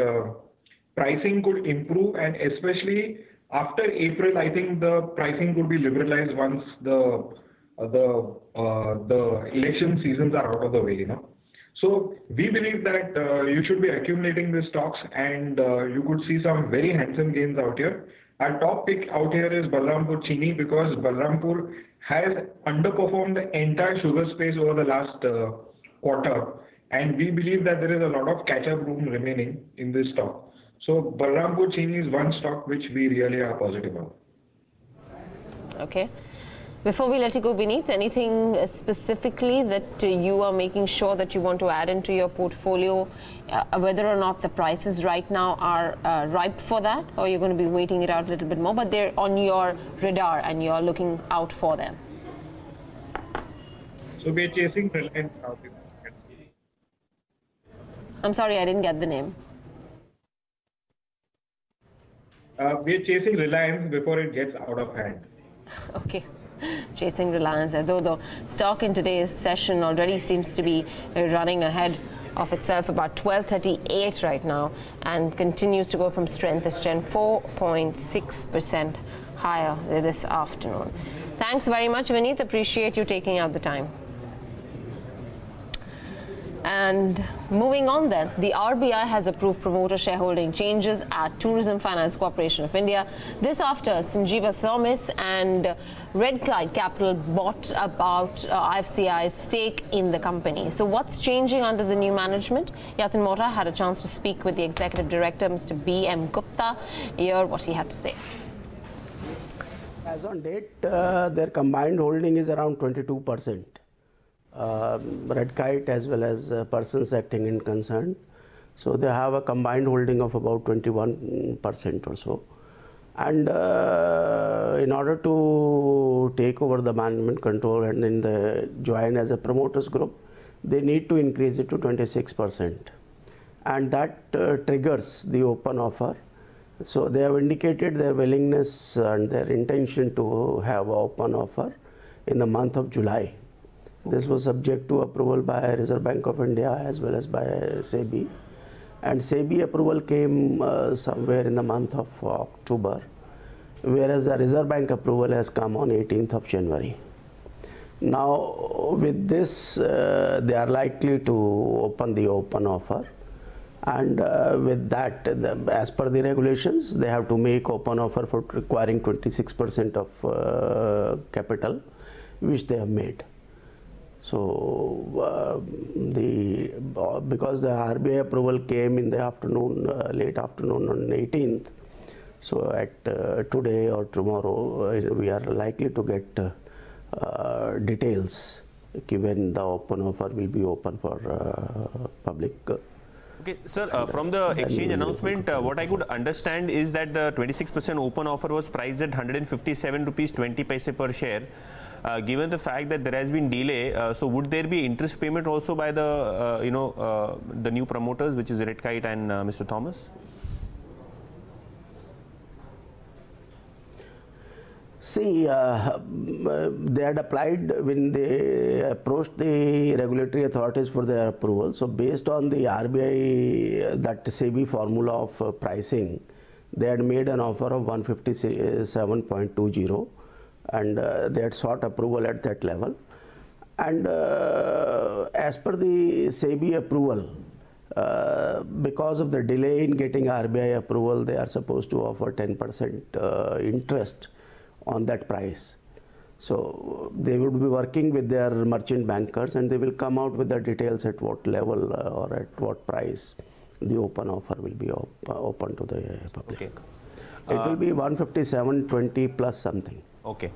J: pricing could improve, and especially after April, I think the pricing could be liberalized once the election seasons are out of the way. So we believe that you should be accumulating the stocks, and you could see some very handsome gains out here. Our top pick out here is Balrampur Chini, because Balrampur has underperformed the entire sugar space over the last quarter, and we believe that there is a lot of catch-up room remaining in this stock. So Balrampur Chini is one stock which we really are positive on.
A: Okay. Before we let you go, Vinit, anything specifically that you are making sure that you want to add into your portfolio, whether or not the prices right now are ripe for that, or you're going to be waiting it out a little bit more, but they're on your radar and you're looking out for them?
J: So we're chasing Reliance now.
A: I'm sorry, I didn't get the name.
J: we're chasing Reliance before it gets out of hand.
A: Okay. Chasing Reliance, though the stock in today's session already seems to be running ahead of itself, about 1238 right now, and continues to go from strength to strength, 4.6% higher this afternoon. Thanks very much, Vinit. Appreciate you taking out the time. And moving on then, the RBI has approved promoter shareholding changes at Tourism Finance Corporation of India. This after Sanjeeva Thomas and Red Kite Capital bought about TFCI's stake in the company. So what's changing under the new management? Yatin Mota had a chance to speak with the Executive Director, Mr. B.M. Gupta. Hear what he had to say.
K: As on date, their combined holding is around 22%. Red Kite as well as persons acting in concern. So they have a combined holding of about 21% or so. And in order to take over the management control and then join as a promoters group, they need to increase it to 26%. And that triggers the open offer. So they have indicated their willingness and their intention to have an open offer in the month of July. This was subject to approval by Reserve Bank of India as well as by SEBI. And SEBI approval came somewhere in the month of October, whereas the Reserve Bank approval has come on 18th of January. Now, with this, they are likely to open the open offer. And with that, as per the regulations, they have to make open offer for requiring 26% of capital, which they have made. So, because the RBI approval came in the afternoon, late afternoon on 18th, so at today or tomorrow, we are likely to get details given the open offer will be open for public.
L: Okay, sir, from the exchange announcement, what I could understand is that the 26% open offer was priced at 157 rupees 20 paise per share. Given the fact that there has been delay, so would there be interest payment also by the the new promoters, which is Red Kite and Mr. Thomas?
K: See, they had applied when they approached the regulatory authorities for their approval. So based on the RBI, that SEBI formula of pricing, they had made an offer of 157.20. And they had sought approval at that level. And as per the SEBI approval, because of the delay in getting RBI approval, they are supposed to offer 10% interest on that price. So they would be working with their merchant bankers and they will come out with the details at what level or at what price the open offer will be open to the public.
L: Okay.
K: It will be 157.20 plus something.
L: Okay.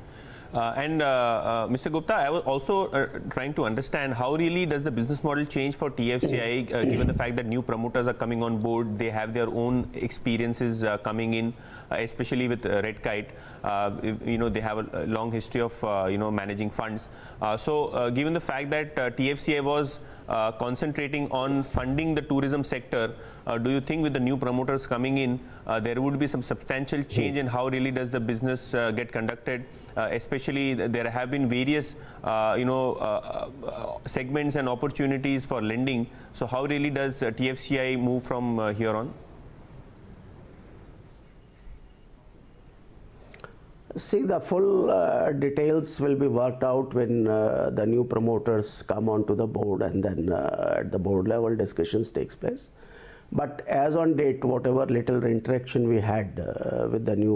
L: Mr. Gupta, I was also trying to understand how really does the business model change for TFCI given the fact that new promoters are coming on board, they have their own experiences coming in, especially with Red Kite. They have a long history of managing funds. So given the fact that TFCI was concentrating on funding the tourism sector, do you think with the new promoters coming in, there would be some substantial change in how really does the business get conducted? Especially there have been various segments and opportunities for lending. So how really does TFCI move from here on?
K: See, the full details will be worked out when the new promoters come onto the board, and then at the board level discussions takes place. But as on date, whatever little interaction we had with the new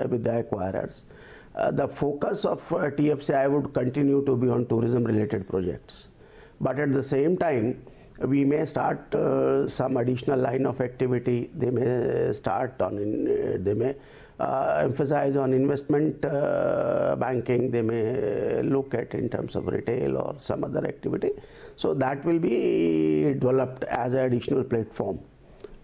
K: with the acquirers, the focus of TFCI would continue to be on tourism related projects. But at the same time, we may start some additional line of activity. They may start on they may emphasize on investment banking. They may look at in terms of retail or some other activity. So that will be developed as an additional platform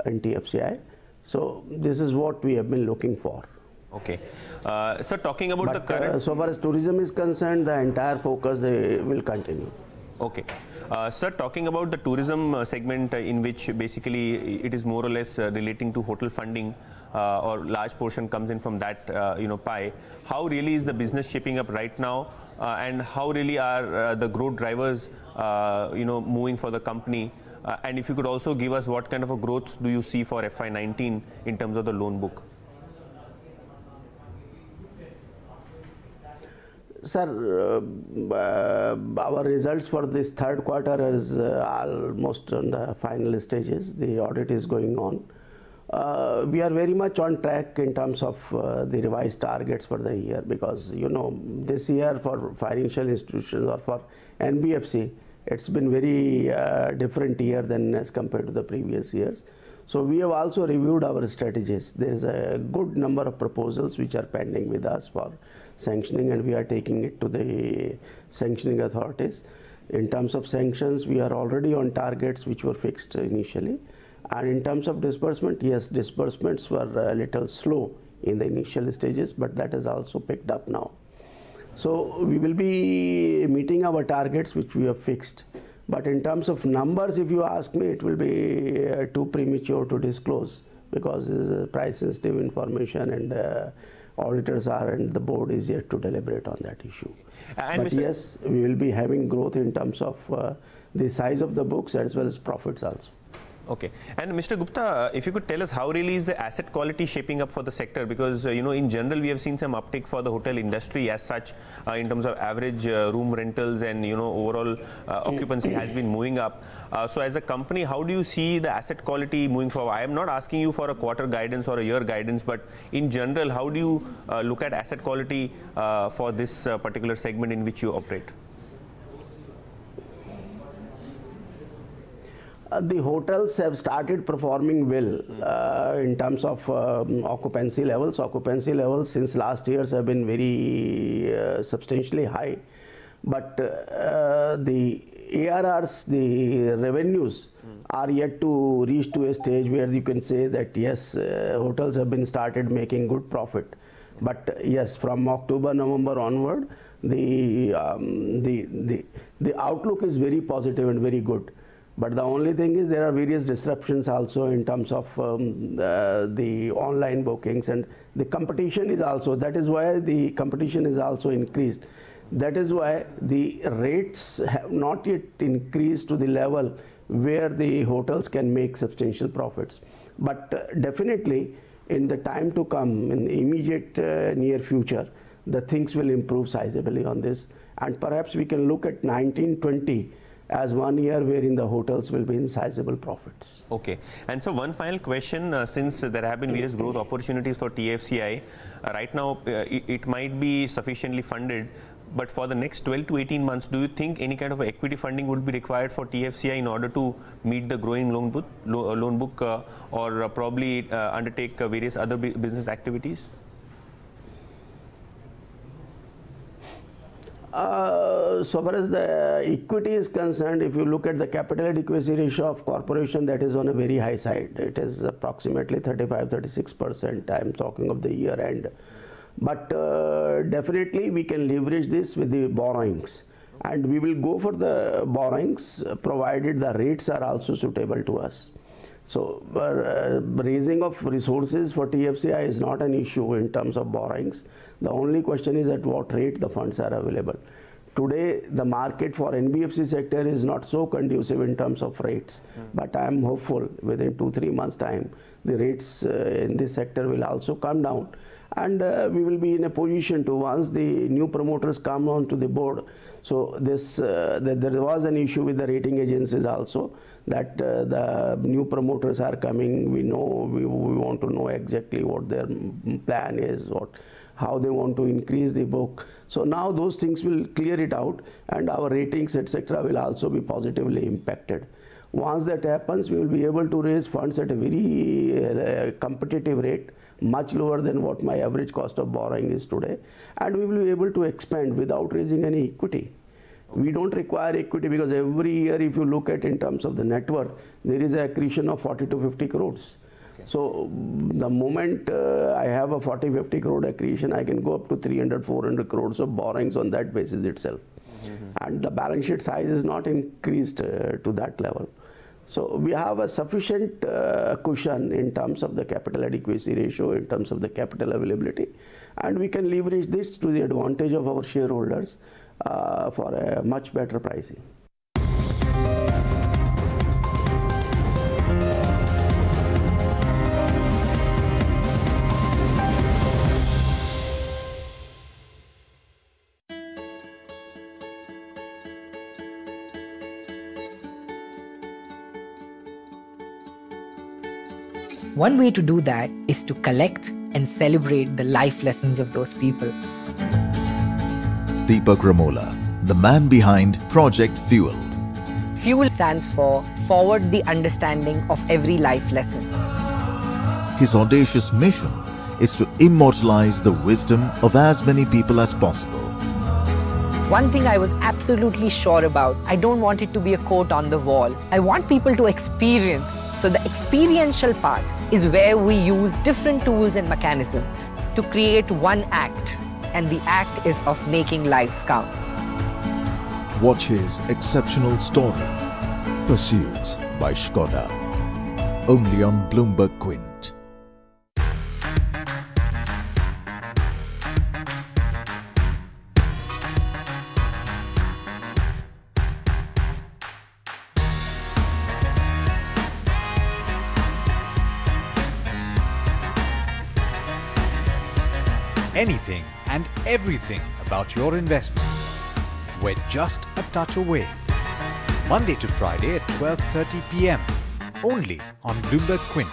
K: in TFCI. So this is what we have been looking for.
L: Okay. So talking about the current...
K: so far as tourism is concerned, the entire focus they will continue.
L: Okay. Sir, talking about the tourism segment in which basically it is more or less relating to hotel funding, or large portion comes in from that pie. How really is the business shaping up right now, and how really are the growth drivers moving for the company? And if you could also give us what kind of a growth do you see for FY19 in terms of the loan book?
K: Sir, our results for this third quarter is almost on the final stages. The audit is going on. We are very much on track in terms of the revised targets for the year, because this year for financial institutions or for NBFC, it's been very different year than as compared to the previous years. So we have also reviewed our strategies. There is a good number of proposals which are pending with us for sanctioning, and we are taking it to the sanctioning authorities. In terms of sanctions, we are already on targets which were fixed initially. And in terms of disbursement, yes, disbursements were a little slow in the initial stages, but that has also picked up now. So we will be meeting our targets which we have fixed. But in terms of numbers, if you ask me, it will be too premature to disclose, because it is price sensitive information, and auditors are, and the board is yet to deliberate on that issue. And but yes, we will be having growth in terms of the size of the books as well as profits also.
L: Okay. And Mr. Gupta, if you could tell us how really is the asset quality shaping up for the sector, because in general we have seen some uptick for the hotel industry as such in terms of average room rentals, and overall occupancy has been moving up. So as a company, how do you see the asset quality moving forward? I am not asking you for a quarter guidance or a year guidance, but in general, how do you look at asset quality for this particular segment in which you operate?
K: The hotels have started performing well in terms of occupancy levels. Occupancy levels since last years have been very substantially high. But the ARRs, the revenues are yet to reach to a stage where you can say that yes, hotels have been started making good profit. But yes, from October, November onward, the outlook is very positive and very good. But the only thing is there are various disruptions also in terms of the online bookings, and the competition is also, that is why the competition is also increased. That is why the rates have not yet increased to the level where the hotels can make substantial profits. But definitely in the time to come, in the immediate near future, the things will improve sizably on this. And perhaps we can look at 1920 as 1 year wherein the hotels will be in sizable profits.
L: Okay. And so one final question, since there have been various growth opportunities for TFCI, right now it might be sufficiently funded, but for the next 12 to 18 months, do you think any kind of equity funding would be required for TFCI in order to meet the growing loan book or probably undertake various other business activities?
K: So far as the equity is concerned, if you look at the capital adequacy ratio of corporation, that is on a very high side. It is approximately 35–36%. I am talking of the year end. But definitely we can leverage this with the borrowings. And we will go for the borrowings provided the rates are also suitable to us. So raising of resources for TFCI is not an issue in terms of borrowings. The only question is at what rate the funds are available. Today, the market for NBFC sector is not so conducive in terms of rates. But I am hopeful within 2–3 months' time, the rates in this sector will also come down. And we will be in a position to, once the new promoters come on to the board. So this there was an issue with the rating agencies also, that the new promoters are coming. We know, we want to know exactly what their plan is, how they want to increase the book. So now those things will clear it out, and our ratings, etc., will also be positively impacted. Once that happens, we will be able to raise funds at a very competitive rate, much lower than what my average cost of borrowing is today, and we will be able to expand without raising any equity. We don't require equity because every year, if you look at in terms of the net worth, there is an accretion of 40 to 50 crores. Okay. So the moment I have a 40–50 crore accretion, I can go up to 300–400 crores of borrowings on that basis itself. And the balance sheet size is not increased to that level. So we have a sufficient cushion in terms of the capital adequacy ratio, in terms of the capital availability, and we can leverage this to the advantage of our shareholders for a much better pricing.
M: One way to do that is to collect and celebrate the life lessons of those people.
N: Deepak Ramola, the man behind Project Fuel.
M: FUEL stands for Forward the Understanding of Every Life Lesson.
N: His audacious mission is to immortalize the wisdom of as many people as possible.
M: One thing I was absolutely sure about, I don't want it to be a quote on the wall. I want people to experience. So the experiential part is where we use different tools and mechanisms to create one act, and the act is of making lives count.
N: Watch his exceptional story, Pursuits by Skoda, only on Bloomberg Quint.
O: Anything and everything about your investments. We're just a touch away. Monday to Friday at 12:30 p.m. only on Bloomberg Quint.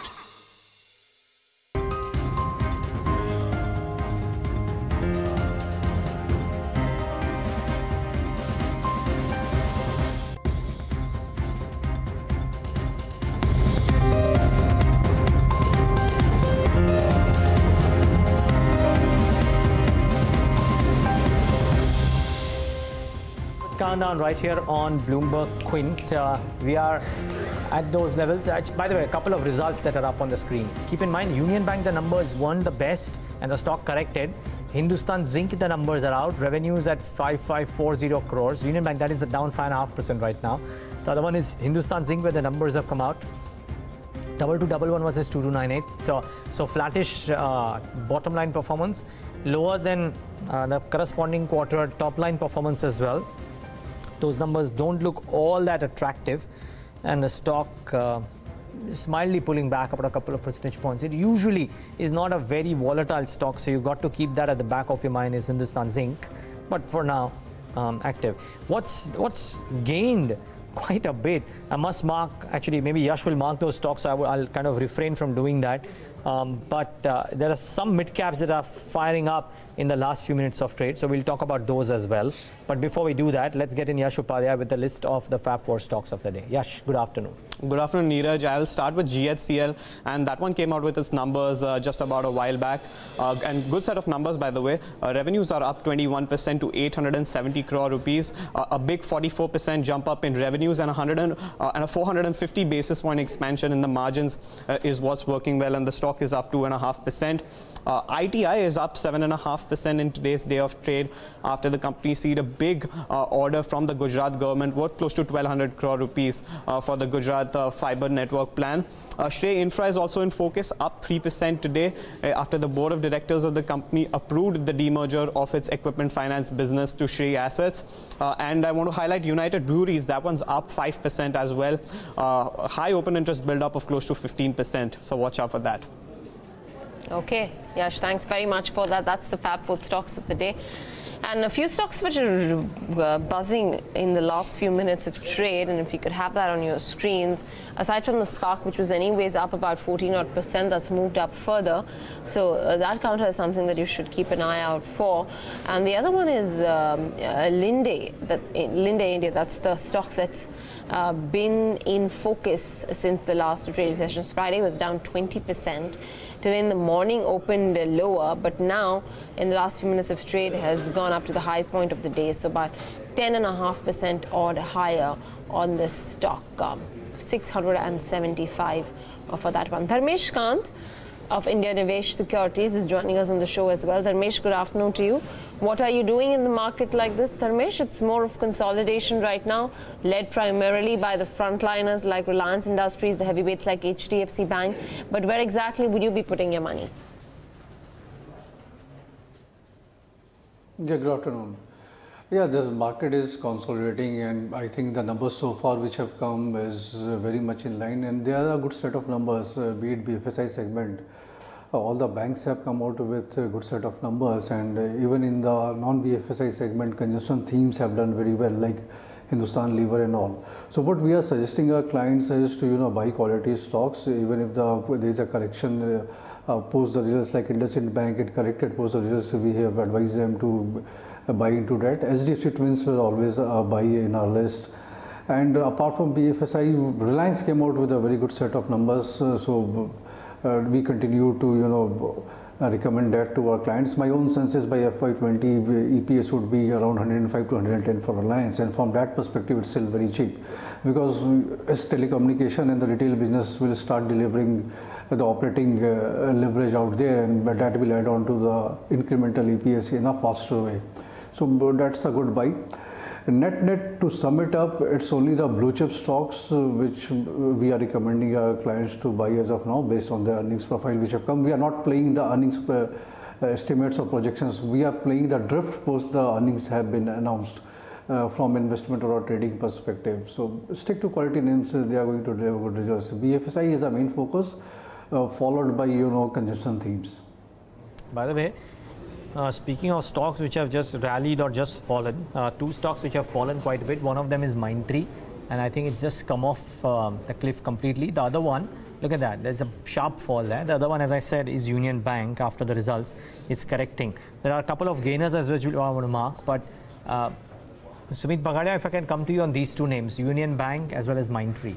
B: Countdown right here on Bloomberg Quint. We are at those levels. By the way, a couple of results that are up on the screen. Keep in mind, Union Bank, the numbers weren't the best and the stock corrected. Hindustan Zinc, the numbers are out. Revenues at 5540 crores. Union Bank, that is down 5.5% right now. The other one is Hindustan Zinc, where the numbers have come out. 2211 versus 2298. So flattish bottom line performance, lower than the corresponding quarter top line performance as well. Those numbers don't look all that attractive, and the stock is mildly pulling back about a couple of percentage points. It usually is not a very volatile stock, so you've got to keep that at the back of your mind, is Hindustan Zinc. But for now, active. What's gained quite a bit, I must mark, actually maybe Yash will mark those stocks, so I'll kind of refrain from doing that. But there are some mid caps that are firing up in the last few minutes of trade, so we'll talk about those as well. But before we do that, let's get in Yash Upadhyay with the list of the Fab 4 stocks of the day. Yash, good afternoon.
P: Good afternoon, Neeraj. I'll start with GHCL, and that one came out with its numbers just about a while back. And good set of numbers, by the way. Revenues are up 21% to 870 crore rupees. A big 44% jump up in revenues and a 450 basis point expansion in the margins is what's working well, and the stock is up 2.5%. ITI is up 7.5% in today's day of trade after the company received a big order from the Gujarat government worth close to 1200 crore rupees for the Gujarat fiber network plan. Shrey Infra is also in focus, up 3% today after the board of directors of the company approved the demerger of its equipment finance business to Shrey Assets. And I want to highlight United Breweries, that one's up 5% as well. High open interest build-up of close to 15%, so watch out for that.
A: Okay, Yash, thanks very much for that. That's the Fab 4 stocks of the day. And a few stocks which are buzzing in the last few minutes of trade, and if you could have that on your screens, aside from the Spark, which was anyways up about 14%, that's moved up further. So that counter is something that you should keep an eye out for. And the other one is Linde India. That's the stock that's been in focus since the last trading sessions. Friday was down 20%. Today in the morning opened lower, but now in the last few minutes of trade has gone up to the highest point of the day, so about 10.5% odd higher on the stock, 675 for that one. Dharmesh, Kant, of IndiaNivesh Securities is joining us on the show as well. Dharmesh, good afternoon to you. What are you doing in the market like this, Dharmesh? It's more of consolidation right now, led primarily by the frontliners like Reliance Industries, the heavyweights like HDFC Bank. But where exactly would you be putting your money?
Q: Yeah, good afternoon. Yeah, the market is consolidating, and I think the numbers so far which have come is very much in line, and there are a good set of numbers, be it BFSI segment. All the banks have come out with a good set of numbers, and even in the non-BFSI segment, consumption themes have done very well, like Hindustan Lever and all. So what we are suggesting our clients is to buy quality stocks, even if there is a correction post the results, like IndiaNivesh Bank, it corrected post the results. We have advised them to buy into that. HDFC Twins was always a buy in our list. And apart from BFSI, Reliance came out with a very good set of numbers. So we continue to recommend that to our clients. My own sense is by FY20 EPS would be around 105 to 110 for Reliance, and from that perspective it's still very cheap, because as telecommunication and the retail business will start delivering the operating leverage out there, and that will add on to the incremental EPS in a faster way. So that's a good buy. Net to sum it up, it's only the blue chip stocks which we are recommending our clients to buy as of now, based on the earnings profile which have come. We are not playing the earnings estimates or projections. We are playing the drift post the earnings have been announced from investment or trading perspective. So stick to quality names, they are going to deliver good results. BFSI is the main focus, followed by consumption themes.
B: By the way, speaking of stocks which have just rallied or just fallen, two stocks which have fallen quite a bit. One of them is Mindtree, and I think it's just come off the cliff completely. The other one, look at that, there's a sharp fall there. The other one, as I said, is Union Bank. After the results, it's correcting. There are a couple of gainers as well I want to mark, but Sumeet, Bagadia, if I can come to you on these two names, Union Bank as well as Mindtree.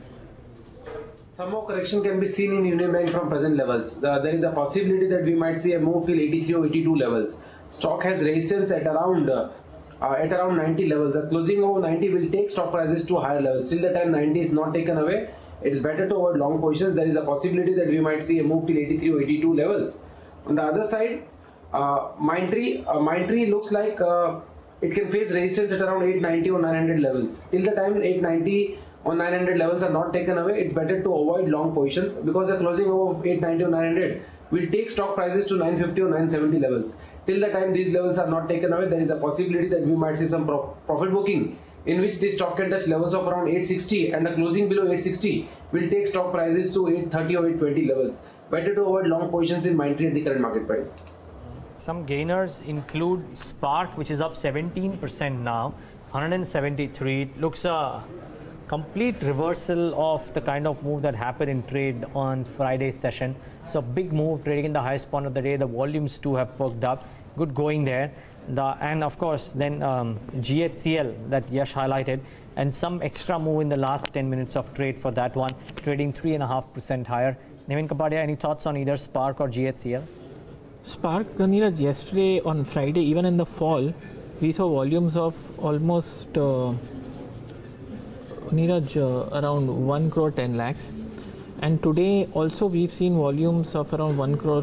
G: Some more correction can be seen in Union Bank from present levels. There is a possibility that we might see a move till 83 or 82 levels. Stock has resistance at around 90 levels. The closing of 90 will take stock prices to higher levels. Till the time 90 is not taken away, it's better to avoid long positions. There is a possibility that we might see a move till 83 or 82 levels. On the other side, Mindtree looks like it can face resistance at around 890 or 900 levels. Till the time 890 or 900 levels are not taken away, it's better to avoid long positions, because the closing of 890 or 900 will take stock prices to 950 or 970 levels. Till the time these levels are not taken away, there is a possibility that we might see some profit booking, in which the stock can touch levels of around 860, and the closing below 860 will take stock prices to 830 or 820 levels. Better to avoid long positions in Mindtree at the current market price.
B: Some gainers include Spark, which is up 17% now, 173. It looks a complete reversal of the kind of move that happened in trade on Friday's session. So big move, trading in the highest point of the day. The volumes too have perked up. Good going there. And of course, then GHCL that Yash highlighted, and some extra move in the last 10 minutes of trade for that one, trading 3.5% higher. Hemen, Kapadia, any thoughts on either Spark or GHCL?
H: Spark, Neeraj, yesterday on Friday, even in the fall, we saw volumes of almost around 1 crore 10 lakhs. And today also we've seen volumes of around 1 crore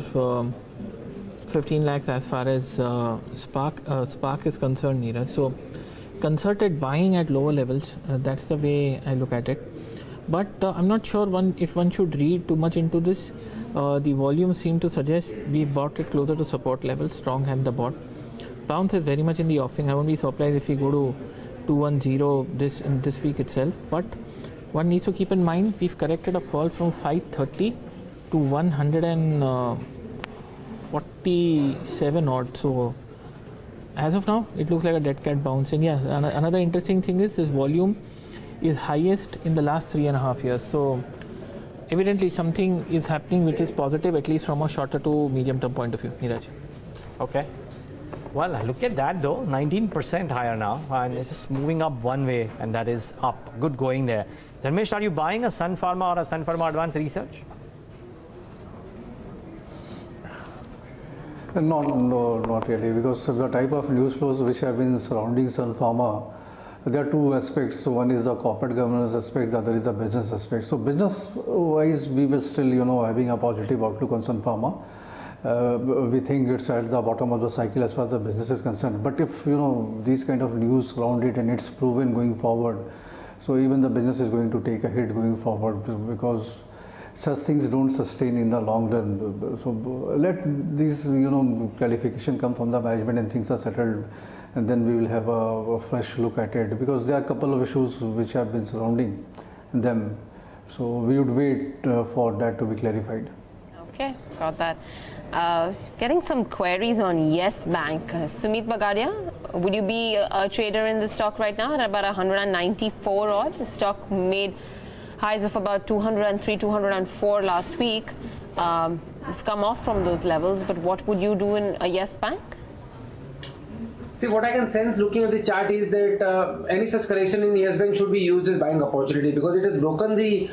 H: 15 lakhs as far as Spark is concerned, Neeraj. So concerted buying at lower levels, that's the way I look at it. But I'm not sure if one should read too much into this. The volumes seem to suggest we bought it closer to support levels, strong hand the bought. Bounce is very much in the offing. I won't be surprised if we go to 210 in this week itself. But one needs to keep in mind, we've corrected a fall from 530 to 147 odd. So as of now, it looks like a dead cat bounce. And yeah, another interesting thing is this volume is highest in the last 3.5 years. So evidently something is happening which is positive, at least from a shorter to medium term point of view. Neeraj.
B: Okay. Well, look at that though, 19% higher now, and it's just moving up one way, and that is up. Good going there. Dharmesh, are you buying a Sun Pharma or a Sun Pharma Advanced Research?
Q: No, not really, because the type of news flows which have been surrounding Sun Pharma, there are two aspects. So one is the corporate governance aspect, the other is the business aspect. So business wise, we will still, having a positive outlook on Sun Pharma. We think it's at the bottom of the cycle as far as the business is concerned. But if, these kind of news around it and it's proven going forward, so even the business is going to take a hit going forward, because such things don't sustain in the long run. So let these, clarification come from the management and things are settled, and then we will have a fresh look at it, because there are a couple of issues which have been surrounding them. So we would wait for that to be clarified.
A: Okay, got that. Getting some queries on Yes Bank. Sumeet Bagadia, would you be a trader in the stock right now at about 194 odd? The stock made highs of about 203, 204 last week. It's come off from those levels, but what would you do in a Yes Bank?
G: See, what I can sense looking at the chart is that any such correction in Yes Bank should be used as buying opportunity, because it has broken the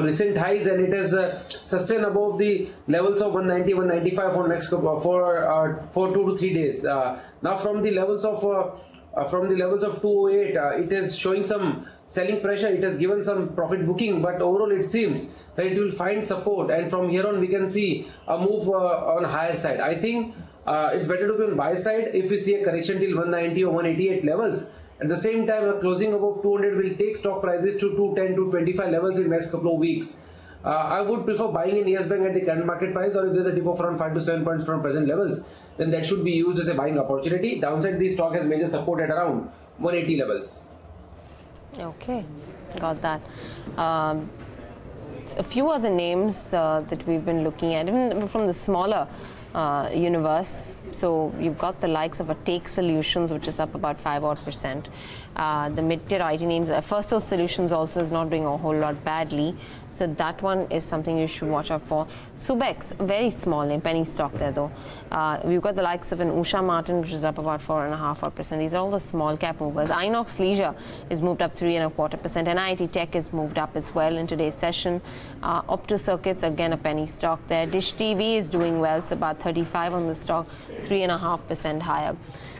G: recent highs and it has sustained above the levels of 190, 195 for next for 2 to 3 days. Now from the levels of 208, it is showing some selling pressure. It has given some profit booking, but overall it seems that it will find support, and from here on we can see a move on higher side. I think it's better to be on buy side if we see a correction till 190 or 188 levels. At the same time, a closing above 200 will take stock prices to 210 to 25 levels in the next couple of weeks. I would prefer buying in Yes Bank at the current market price, or if there's a dip of around 5 to 7 points from present levels, then that should be used as a buying opportunity. Downside, the stock has major support at around 180 levels.
A: Okay, got that. A few other names that we've been looking at, even from the smaller universe. So you've got the likes of a Take Solutions, which is up about 5 odd %. The mid-tier IT names, First Source Solutions also is not doing a whole lot badly. So that one is something you should watch out for. Subex, very small name, penny stock there though. We've got the likes of an Usha Martin, which is up about 4.5 odd %. These are all the small cap movers. Inox Leisure is moved up 3.25 %. NIT Tech is moved up as well in today's session. Opto Circuits, again a penny stock there. Dish TV is doing well, so about 35 on the stock, 3.5% higher.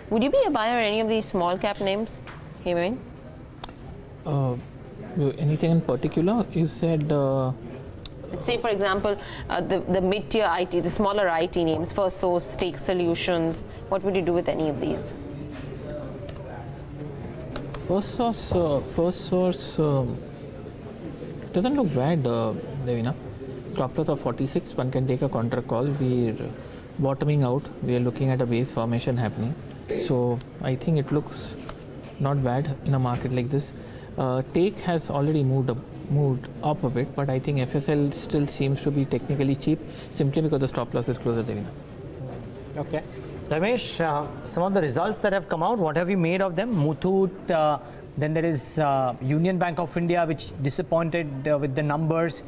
A: Would you be a buyer in any of these small cap names, Hemen?
H: Anything in particular? You said...
A: Let's say, for example, the mid-tier IT, the smaller IT names, First Source, Take Solutions. What would you do with any of these?
H: First Source doesn't look bad, Devina. Stop loss of 46, one can take a counter call. We're bottoming out. We are looking at a base formation happening. So I think it looks not bad in a market like this. Take has already moved up a bit, but I think FSL still seems to be technically cheap simply because the stop loss is closer to Devina.
B: Okay. Dharmesh, some of the results that have come out, what have you made of them? Muthoot, then there is Union Bank of India, which disappointed with the numbers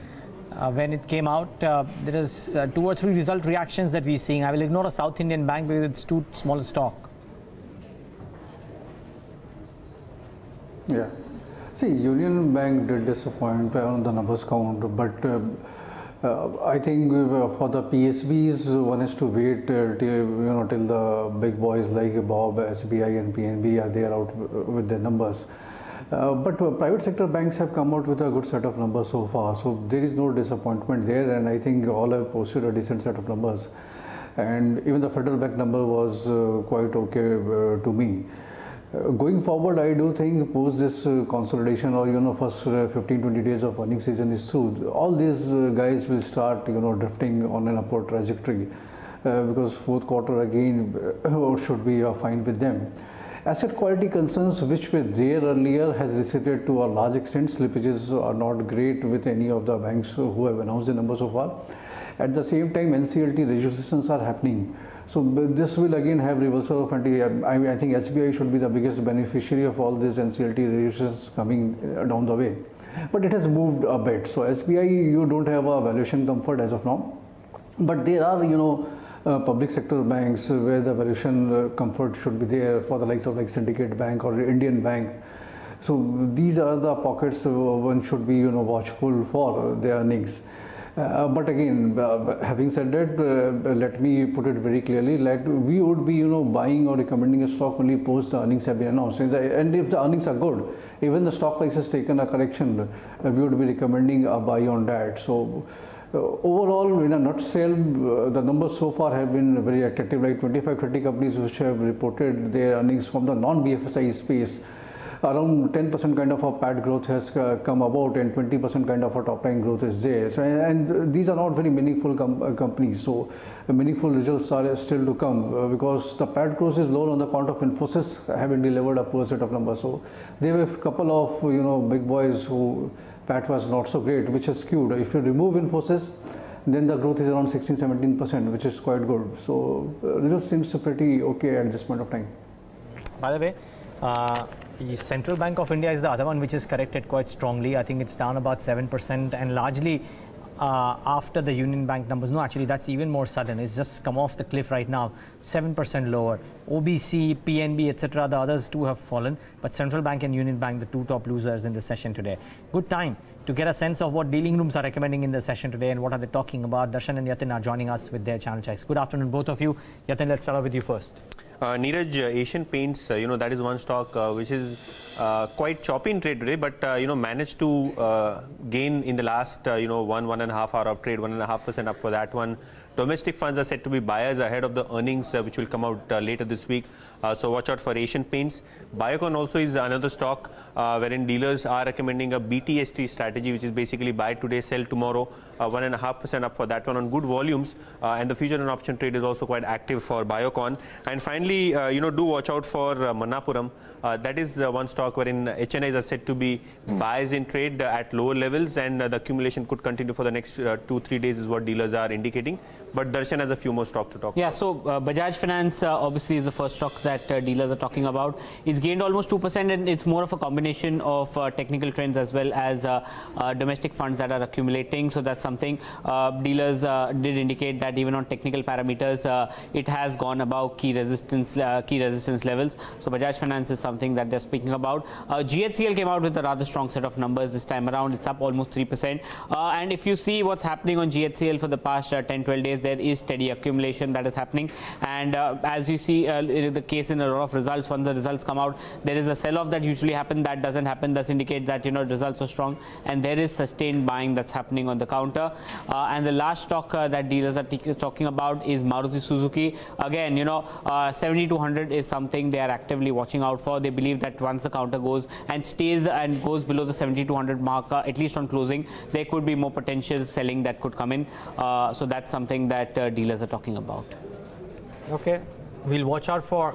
B: when it came out. There is 2 or 3 result reactions that we're seeing. I will ignore a South Indian bank because it's too small a stock.
Q: Yeah. See, Union Bank did disappoint on the numbers count, but I think for the PSBs, one has to wait till the big boys like Bob, SBI and PNB are there out with their numbers. But private sector banks have come out with a good set of numbers so far, so there is no disappointment there, and I think all have posted a decent set of numbers. And even the Federal Bank number was quite okay to me. Going forward, I do think post this consolidation or first 15-20 days of earnings season is through, all these guys will start drifting on an upward trajectory because fourth quarter again should be fine with them. Asset quality concerns which were there earlier has receded to a large extent. Slippages are not great with any of the banks who have announced the numbers so far. At the same time, NCLT registrations are happening. So this will again have reversal of I think SBI should be the biggest beneficiary of all these NCLT registrations coming down the way. But it has moved a bit. So SBI, you don't have a valuation comfort as of now. But there are, public sector banks where the valuation comfort should be there for the likes of like Syndicate Bank or Indian Bank. So these are the pockets one should be watchful for their earnings. But again, having said that, let me put it very clearly, like we would be, buying or recommending a stock only post the earnings have been announced. And if the earnings are good, even the stock price has taken a correction, we would be recommending a buy on that. So overall, in a nutshell, the numbers so far have been very attractive, like 25-30 companies which have reported their earnings from the non-BFSI space. Around 10% kind of a PAT growth has come about, and 20% kind of a top line growth is there. So, and these are not very meaningful companies. So meaningful results are still to come because the PAT growth is low on the account of Infosys having delivered a poor set of numbers. So there were a couple of big boys who PAT was not so great, which is skewed. If you remove Infosys, then the growth is around 16-17%, which is quite good. So results seems pretty okay at this point of time.
B: By the way, Central Bank of India is the other one which is corrected quite strongly. I think it's down about 7%, and largely after the Union Bank numbers. No, actually that's even more sudden. It's just come off the cliff right now, 7% lower. OBC, PNB, etc. The others too have fallen, but Central Bank and Union Bank, the two top losers in the session today. Good time to get a sense of what dealing rooms are recommending in the session today and what are they talking about. Darshan and Yatin are joining us with their channel checks. Good afternoon, both of you. Yatin, let's start off with you first.
L: Neeraj, Asian Paints, that is one stock which is quite choppy in trade today, but managed to gain in the last 1.5 hour of trade, 1.5% up for that one. Domestic funds are said to be buyers ahead of the earnings which will come out later this week. So watch out for Asian Paints. Biocon also is another stock wherein dealers are recommending a BTST strategy, which is basically buy today, sell tomorrow. 1.5% up for that one on good volumes, and the future and option trade is also quite active for Biocon. And finally, do watch out for Manappuram. That is one stock wherein HNIs are said to be buyers in trade at lower levels, and the accumulation could continue for the next 2-3 days is what dealers are indicating. But Darshan has a few more stocks to talk about.
F: Yeah, so Bajaj Finance obviously is the first stock that dealers are talking about. It's gained almost 2%, and it's more of a combination of technical trends as well as domestic funds that are accumulating. So that's something dealers did indicate that even on technical parameters, it has gone above key resistance levels. So Bajaj Finance is something that they're speaking about. GHCL came out with a rather strong set of numbers this time around. It's up almost 3%. And if you see what's happening on GHCL for the past 10-12 days, there is steady accumulation that is happening. And as you see the case in a lot of results, when the results come out, there is a sell-off that usually happens. That doesn't happen. Does indicate that results are strong, and there is sustained buying that's happening on the counter. And the last stock that dealers are talking about is Maruti Suzuki. Again, 70-100 is something they are actively watching out for. They believe that once the counter goes and stays and goes below the 70-100 mark, at least on closing, there could be more potential selling that could come in. So that's something that dealers are talking about.
B: Okay, we'll watch out for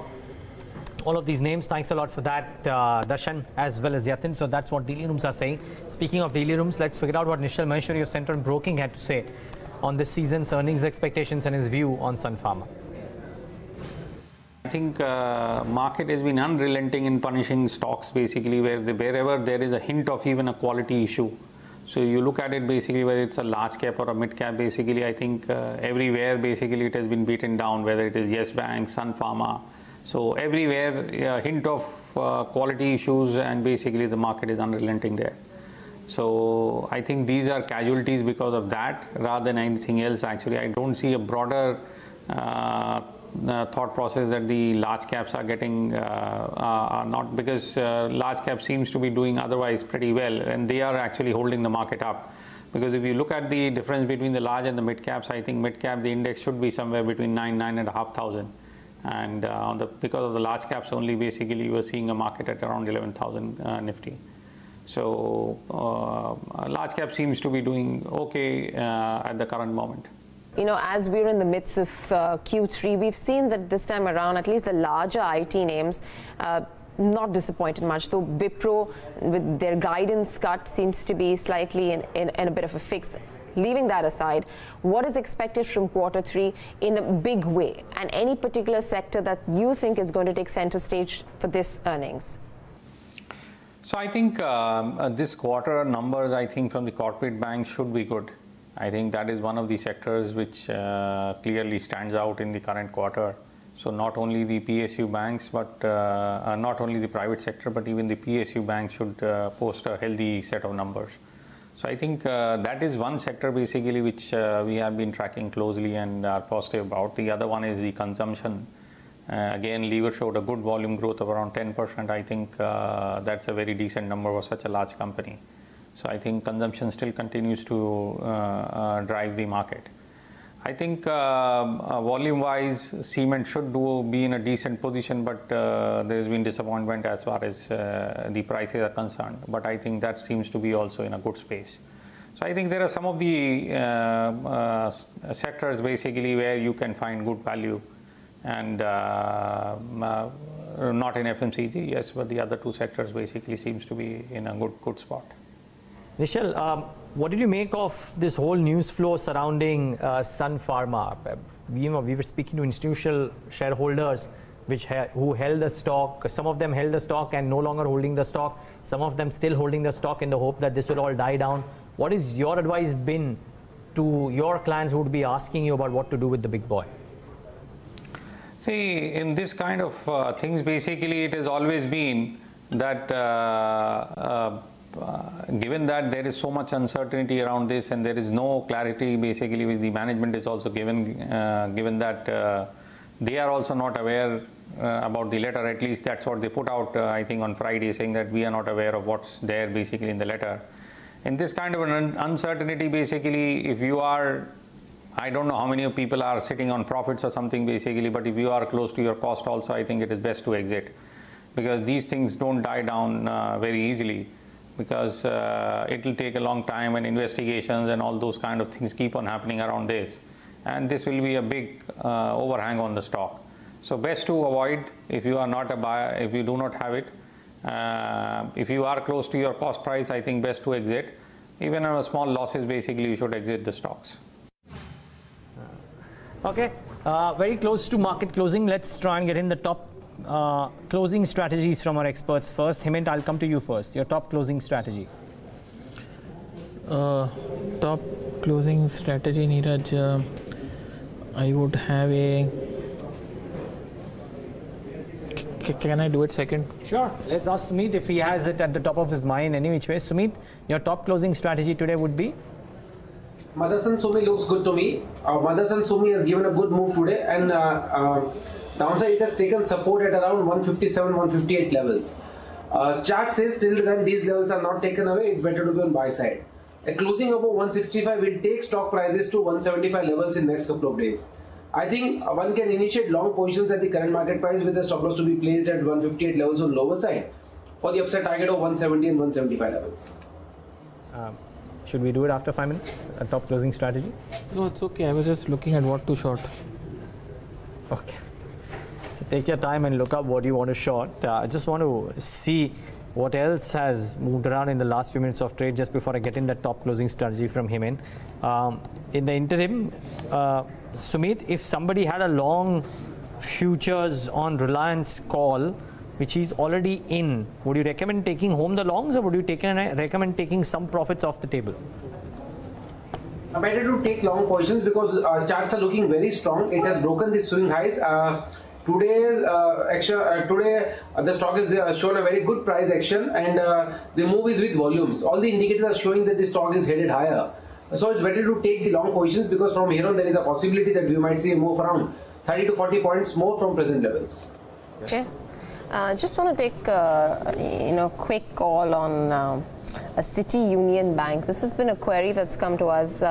B: all of these names. Thanks a lot for that, Darshan, as well as Yatin. So that's what dealing rooms are saying. Speaking of dealing rooms, let's figure out what Nishal Maheshwari of Centrum Broking had to say on this season's earnings expectations and his view on Sun Pharma.
R: I think market has been unrelenting in punishing stocks basically wherever there is a hint of even a quality issue. So you look at it basically whether it's a large cap or a mid cap, basically I think everywhere basically it has been beaten down, whether it is Yes Bank, Sun Pharma. So everywhere a hint of quality issues, and basically the market is unrelenting there. So I think these are casualties because of that rather than anything else. Actually, I don't see a broader thought process that the large caps are getting are not, because large cap seems to be doing otherwise pretty well, and they are actually holding the market up. Because if you look at the difference between the large and the mid caps, I think mid cap the index should be somewhere between 9,500, and because of the large caps only, basically you are seeing a market at around 11,000 Nifty. So large cap seems to be doing okay at the current moment.
A: As we're in the midst of Q3, we've seen that this time around, at least the larger IT names, not disappointed much, though Wipro, with their guidance cut, seems to be slightly in a bit of a fix. Leaving that aside, what is expected from Q3 in a big way, and any particular sector that you think is going to take center stage for this earnings?
R: So I think this quarter numbers, I think from the corporate banks should be good. I think that is one of the sectors which clearly stands out in the current quarter. So not only the PSU banks, but not only the private sector, but even the PSU banks should post a healthy set of numbers. So I think that is one sector basically which we have been tracking closely and are positive about. The other one is the consumption. Again, lever showed a good volume growth of around 10%. I think that's a very decent number for such a large company. So I think consumption still continues to drive the market. I think volume-wise, cement should be in a decent position, but there has been disappointment as far as the prices are concerned. But I think that seems to be also in a good space. So I think there are some of the sectors basically where you can find good value, and not in FMCG, yes, but the other two sectors basically seems to be in a good spot.
B: Nishal, what did you make of this whole news flow surrounding Sun Pharma? We were speaking to institutional shareholders who held the stock. Some of them held the stock and no longer holding the stock. Some of them still holding the stock in the hope that this will all die down. What is your advice been to your clients who would be asking you about what to do with the big boy?
R: See, in this kind of things, basically it has always been that given that there is so much uncertainty around this and there is no clarity basically with the management is also given that they are also not aware about the letter, at least that's what they put out I think on Friday, saying that we are not aware of what's there basically in the letter. In this kind of an uncertainty, basically if you are, I don't know how many people are sitting on profits or something basically, but if you are close to your cost also, I think it is best to exit, because these things don't die down very easily, because it will take a long time and investigations and all those kind of things keep on happening around this, and this will be a big overhang on the stock. So best to avoid if you are not a buyer, if you do not have it. If you are close to your cost price, I think best to exit. Even on a small losses, basically you should exit the stocks.
B: Okay, very close to market closing. Let's try and get in the top closing strategies from our experts first. Hemen, I'll come to you first. Your top closing strategy.
H: Top closing strategy, Neeraj, I would have a... Can I do it second?
B: Sure. Let's ask Sumeet if he has it at the top of his mind any which way. Sumeet, your top closing strategy today would be?
G: Motherson Sumi looks good to me. Motherson Sumi has given a good move today, and downside it has taken support at around 157, 158 levels. Chart says till then these levels are not taken away, it's better to be on buy side. A closing above 165 will take stock prices to 175 levels in next couple of days. I think one can initiate long positions at the current market price with the stop loss to be placed at 158 levels on lower side for the upside target of 170 and 175 levels.
B: Should we do it after 5 minutes? A top closing strategy?
H: No, it's okay. I was just looking at what to short.
B: Okay. So take your time and look up what you want to short. I just want to see what else has moved around in the last few minutes of trade just before I get in that top closing strategy from Hemen. In the interim, Sumeet, if somebody had a long futures on Reliance call, which is already in, would you recommend taking home the longs, or would you recommend taking some profits off the table?
G: Better to take long positions because charts are looking very strong. It has broken the swing highs. Today's action, today the stock has shown a very good price action, and the move is with volumes. All the indicators are showing that the stock is headed higher. So it's better to take the long positions, because from here on there is a possibility that we might see a move around 30 to 40 points more from present levels.
A: Okay. Just want to take quick call on a City Union Bank. This has been a query that's come to us,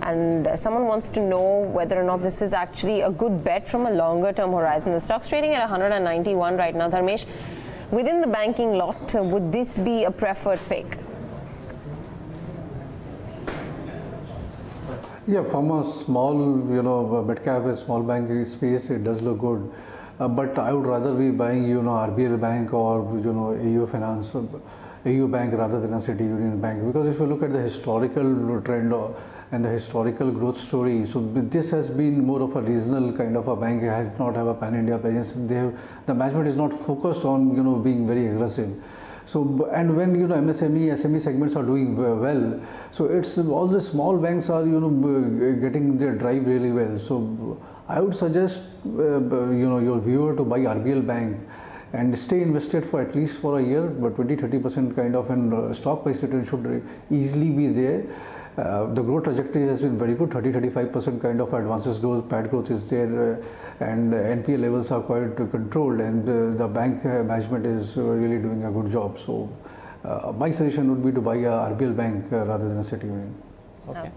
A: and someone wants to know whether or not this is actually a good bet from a longer term horizon. The stock's trading at 191 right now. Dharmesh, within the banking lot, would this be a preferred pick?
Q: Yeah, from a small, mid-cap, small banking space, it does look good. But I would rather be buying, RBL Bank or, AU Finance, AU Bank rather than a City Union Bank. Because if you look at the historical trend and the historical growth story, so this has been more of a regional kind of a bank. It has not have a pan-India presence. The management is not focused on, being very aggressive. So, and when MSME, SME segments are doing well, so it's all the small banks are getting their drive really well. So I would suggest your viewer to buy RBL Bank and stay invested for at least for a year, but 20-30% kind of an stock price return should easily be there. The growth trajectory has been very good, 30-35% kind of advances growth, PAT growth is there, and NPA levels are quite controlled, and the bank management is really doing a good job. So my suggestion would be to buy a RBL bank rather than a City Union.
B: Okay.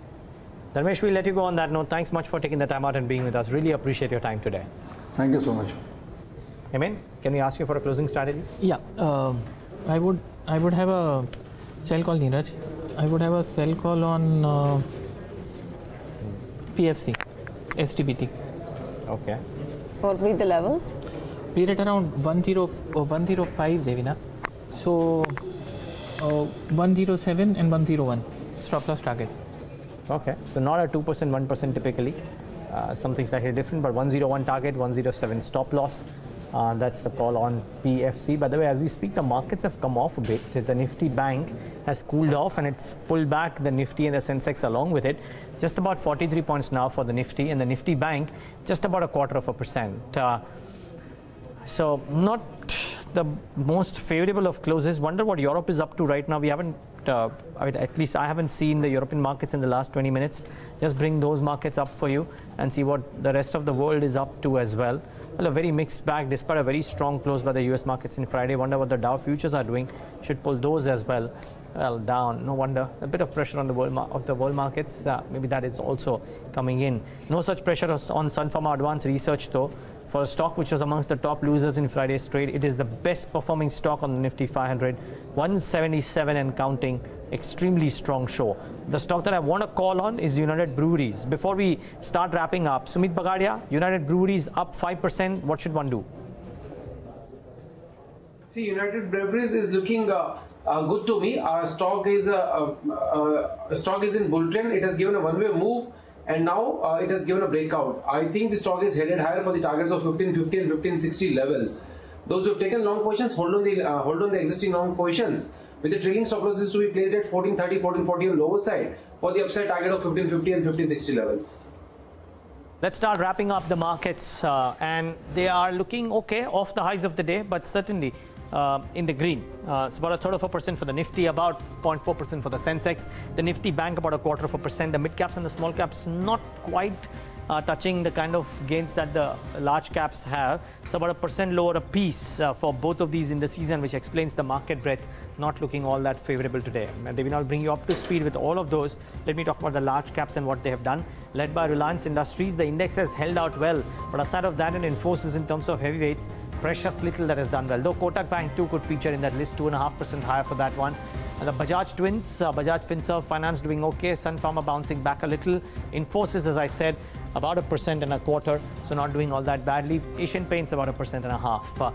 B: Dharmesh, we'll let you go on that note. Thanks much for taking the time out and being with us. Really appreciate your time today.
Q: Thank you so much.
B: Hemen, can we ask you for a closing strategy?
H: Yeah, I would have a sell call, Neeraj. I would have a sell call on PFC, STBT.
B: Okay.
A: What will be the levels?
H: We're at around 105, Devina. So 107 and 101 stop loss target.
B: Okay, so not a 2%, 1% typically. Something slightly different, but 101 target, 107 stop loss. That's the call on PFC. By the way, as we speak, the markets have come off a bit. The Nifty bank has cooled off and it's pulled back the Nifty and the Sensex along with it. Just about 43 points now for the Nifty, and the Nifty bank just about 0.25%. So not the most favorable of closes. Wonder what Europe is up to right now. We haven't, I mean, at least I haven't seen the European markets in the last 20 minutes. Just bring those markets up for you and see what the rest of the world is up to as well. Well, a very mixed bag despite a very strong close by the US markets in Friday. Wonder what the Dow futures are doing. Should pull those as well. Well, down. No wonder. A bit of pressure on the world markets. Maybe that is also coming in. No such pressure on Sun Pharma Advanced Research though. For a stock which was amongst the top losers in Friday's trade, it is the best performing stock on the Nifty 500. 177 and counting. Extremely strong show. The stock that I want to call on is United Breweries. Before we start wrapping up, Sumeet Bagadia, United Breweries up 5%. What should one do?
G: See, United Breweries is looking good to me. Our stock is in bull trend. It has given a one-way move, and now it has given a breakout. I think the stock is headed higher for the targets of 1550 and 1560 levels. Those who have taken long positions, hold on the existing long positions, with the trailing stop losses to be placed at 1430, 1440 on lower side for the upside target of 1550 and 1560 levels.
B: Let's start wrapping up the markets, and they are looking okay off the highs of the day, but certainly in the green. It's about 1/3% for the Nifty, about 0.4% for the Sensex. The Nifty bank about 1/4%. The mid caps and the small caps not quite touching the kind of gains that the large caps have. So about 1% lower a piece for both of these indices, and which explains the market breadth not looking all that favorable today. And they will now bring you up to speed with all of those. Let me talk about the large caps and what they have done. Led by Reliance Industries, the index has held out well, but aside of that and Infosys in terms of heavyweights, precious little that has done well. Though Kotak Bank too could feature in that list, 2.5% higher for that one. And the Bajaj twins, Bajaj Finserv Finance doing okay, Sun Pharma bouncing back a little. Infosys, as I said, about 1.25%, so not doing all that badly. Asian Paints about 1.5%.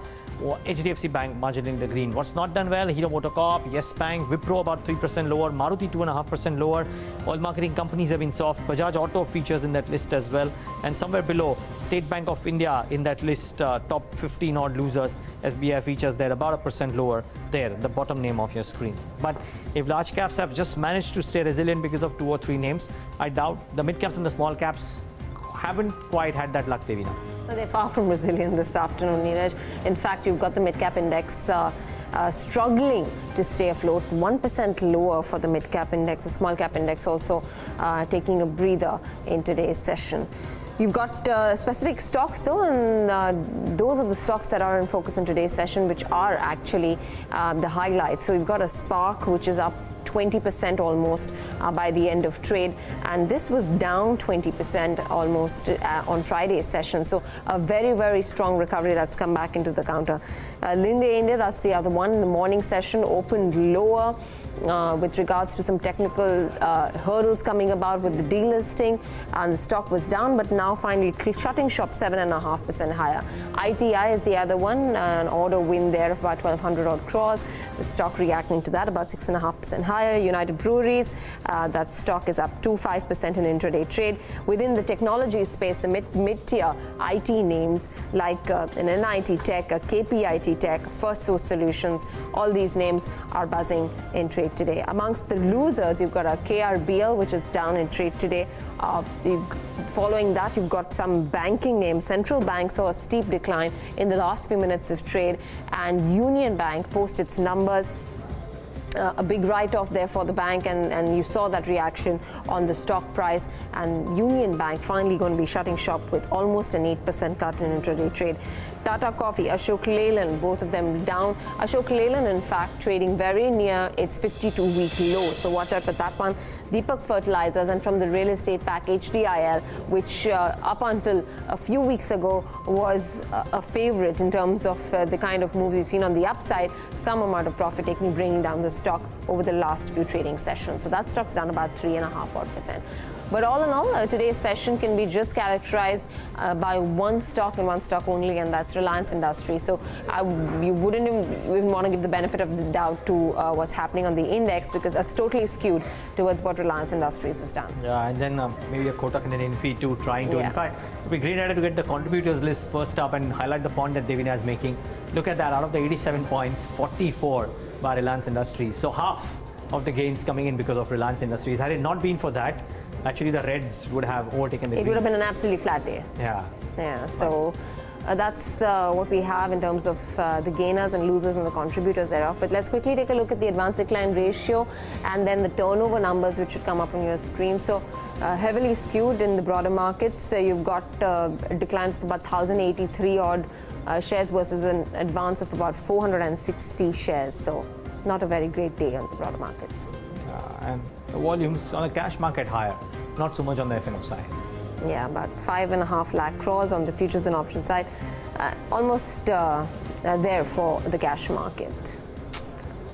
B: HDFC Bank marginally in the green. What's not done well? Hero MotoCorp, Yes Bank, Wipro about 3% lower, Maruti 2.5% lower. Oil marketing companies have been soft. Bajaj Auto features in that list as well. And somewhere below, State Bank of India in that list, top 15 odd losers. SBI features there about 1% lower there, the bottom name of your screen. But if large caps have just managed to stay resilient because of 2 or 3 names, I doubt the mid caps and the small caps haven't quite had that luck, Devina.
A: Well, they're far from resilient this afternoon, Neeraj. In fact, you've got the mid-cap index struggling to stay afloat, 1% lower for the mid-cap index. The small-cap index also taking a breather in today's session. You've got specific stocks though, and those are the stocks that are in focus in today's session, which are actually the highlights. So you've got a Spark, which is up 20% almost by the end of trade, and this was down 20% almost on Friday's session. So a very, very strong recovery that's come back into the counter. Linde India, that's the other one. The morning session opened lower with regards to some technical hurdles coming about with the delisting, and the stock was down, but now finally shutting shop 7.5% higher. ITI is the other one, an order win there of about 1,200 odd crores. The stock reacting to that, about 6.5% higher. United Breweries, that stock is up 2.5% in intraday trade. Within the technology space, the mid-tier IT names like an NIT Tech, a KPIT Tech, First Source Solutions, all these names are buzzing in trade today. Amongst the losers, you've got a KRBL, which is down in trade today. following that, you've got some banking names. Central Bank saw a steep decline in the last few minutes of trade, and Union Bank posted its numbers. A big write-off there for the bank, and you saw that reaction on the stock price. And Union Bank finally going to be shutting shop with almost an 8% cut in intraday trade. Tata Coffee, Ashok Leyland, both of them down. Ashok Leyland, in fact, trading very near its 52-week low, so watch out for that one. Deepak Fertilizers, and from the real estate pack, HDIL, which up until a few weeks ago was a favorite in terms of the kind of moves you've seen on the upside. Some amount of profit taking, bringing down the stock over the last few trading sessions. So that stock's down about 3.5%. But all in all, today's session can be just characterized by one stock and one stock only, and that's Reliance Industries. So you wouldn't even want to give the benefit of the doubt to what's happening on the index, because that's totally skewed towards what Reliance Industries has done. Yeah, and then maybe a Kotak and an Nifty too, trying to. In fact, it would be great to get the contributors list first up and highlight the point that Devina is making. Look at that, out of the 87 points, 44 by Reliance Industries. So half of the gains coming in because of Reliance Industries. Had it not been for that, actually the Reds would have overtaken the It would have been an absolutely flat day.
B: Yeah.
A: Yeah, so that's what we have in terms of the gainers and losers and the contributors thereof. But let's quickly take a look at the advance decline ratio and then the turnover numbers, which should come up on your screen. So heavily skewed in the broader markets. You've got declines of about 1,083 odd shares versus an advance of about 460 shares. So not a very great day on the broader markets.
B: And the volumes on the cash market higher, not so much on the F&O side.
A: Yeah, about 5.5 lakh crores on the futures and options side. Almost there for the cash market.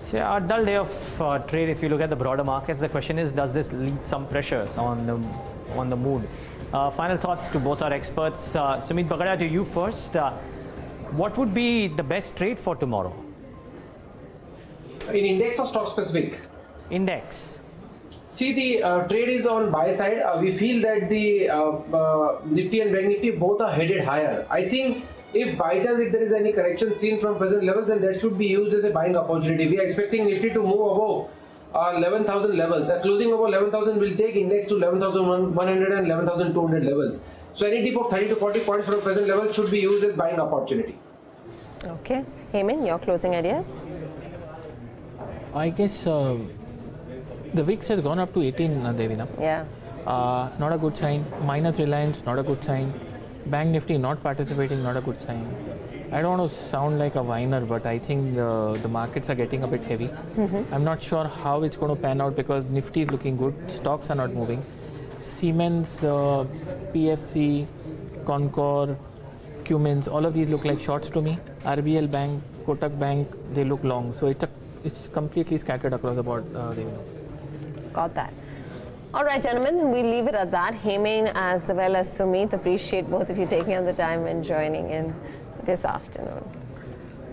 B: So yeah, a dull day of trade if you look at the broader markets. The question is, does this lead some pressures on the mood? Final thoughts to both our experts. Sumeet, Bagadia, to you first. What would be the best trade for tomorrow?
G: In index or stock specific?
B: Index.
G: See, the trade is on buy side. We feel that the Nifty and Bank Nifty both are headed higher. I think if by chance if there is any correction seen from present levels, then that should be used as a buying opportunity. We are expecting Nifty to move above 11,000 levels. A closing above 11,000 will take index to 11,100 and 11,200 levels. So any dip of 30 to 40 points from present level should be used as buying opportunity.
A: Okay. Hemen, your closing ideas?
H: I guess the VIX has gone up to 18, Devina.
A: Yeah.
H: Not a good sign. Minus Reliance, not a good sign. Bank Nifty not participating, not a good sign. I don't want to sound like a whiner, but I think the markets are getting a bit heavy. I'm not sure how it's going to pan out because Nifty is looking good. Stocks are not moving. Siemens, PFC, Concor, Cummins, all of these look like shorts to me. RBL Bank, Kotak Bank, they look long. So it's completely scattered across the board.
A: Got that. All right, gentlemen, we leave it at that. Hemen as well as Sumeet, appreciate both of you taking on the time and joining in this afternoon.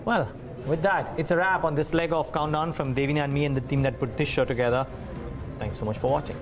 B: Well, with that, it's a wrap on this leg of Countdown from Devina and me and the team that put this show together. Thanks so much for watching.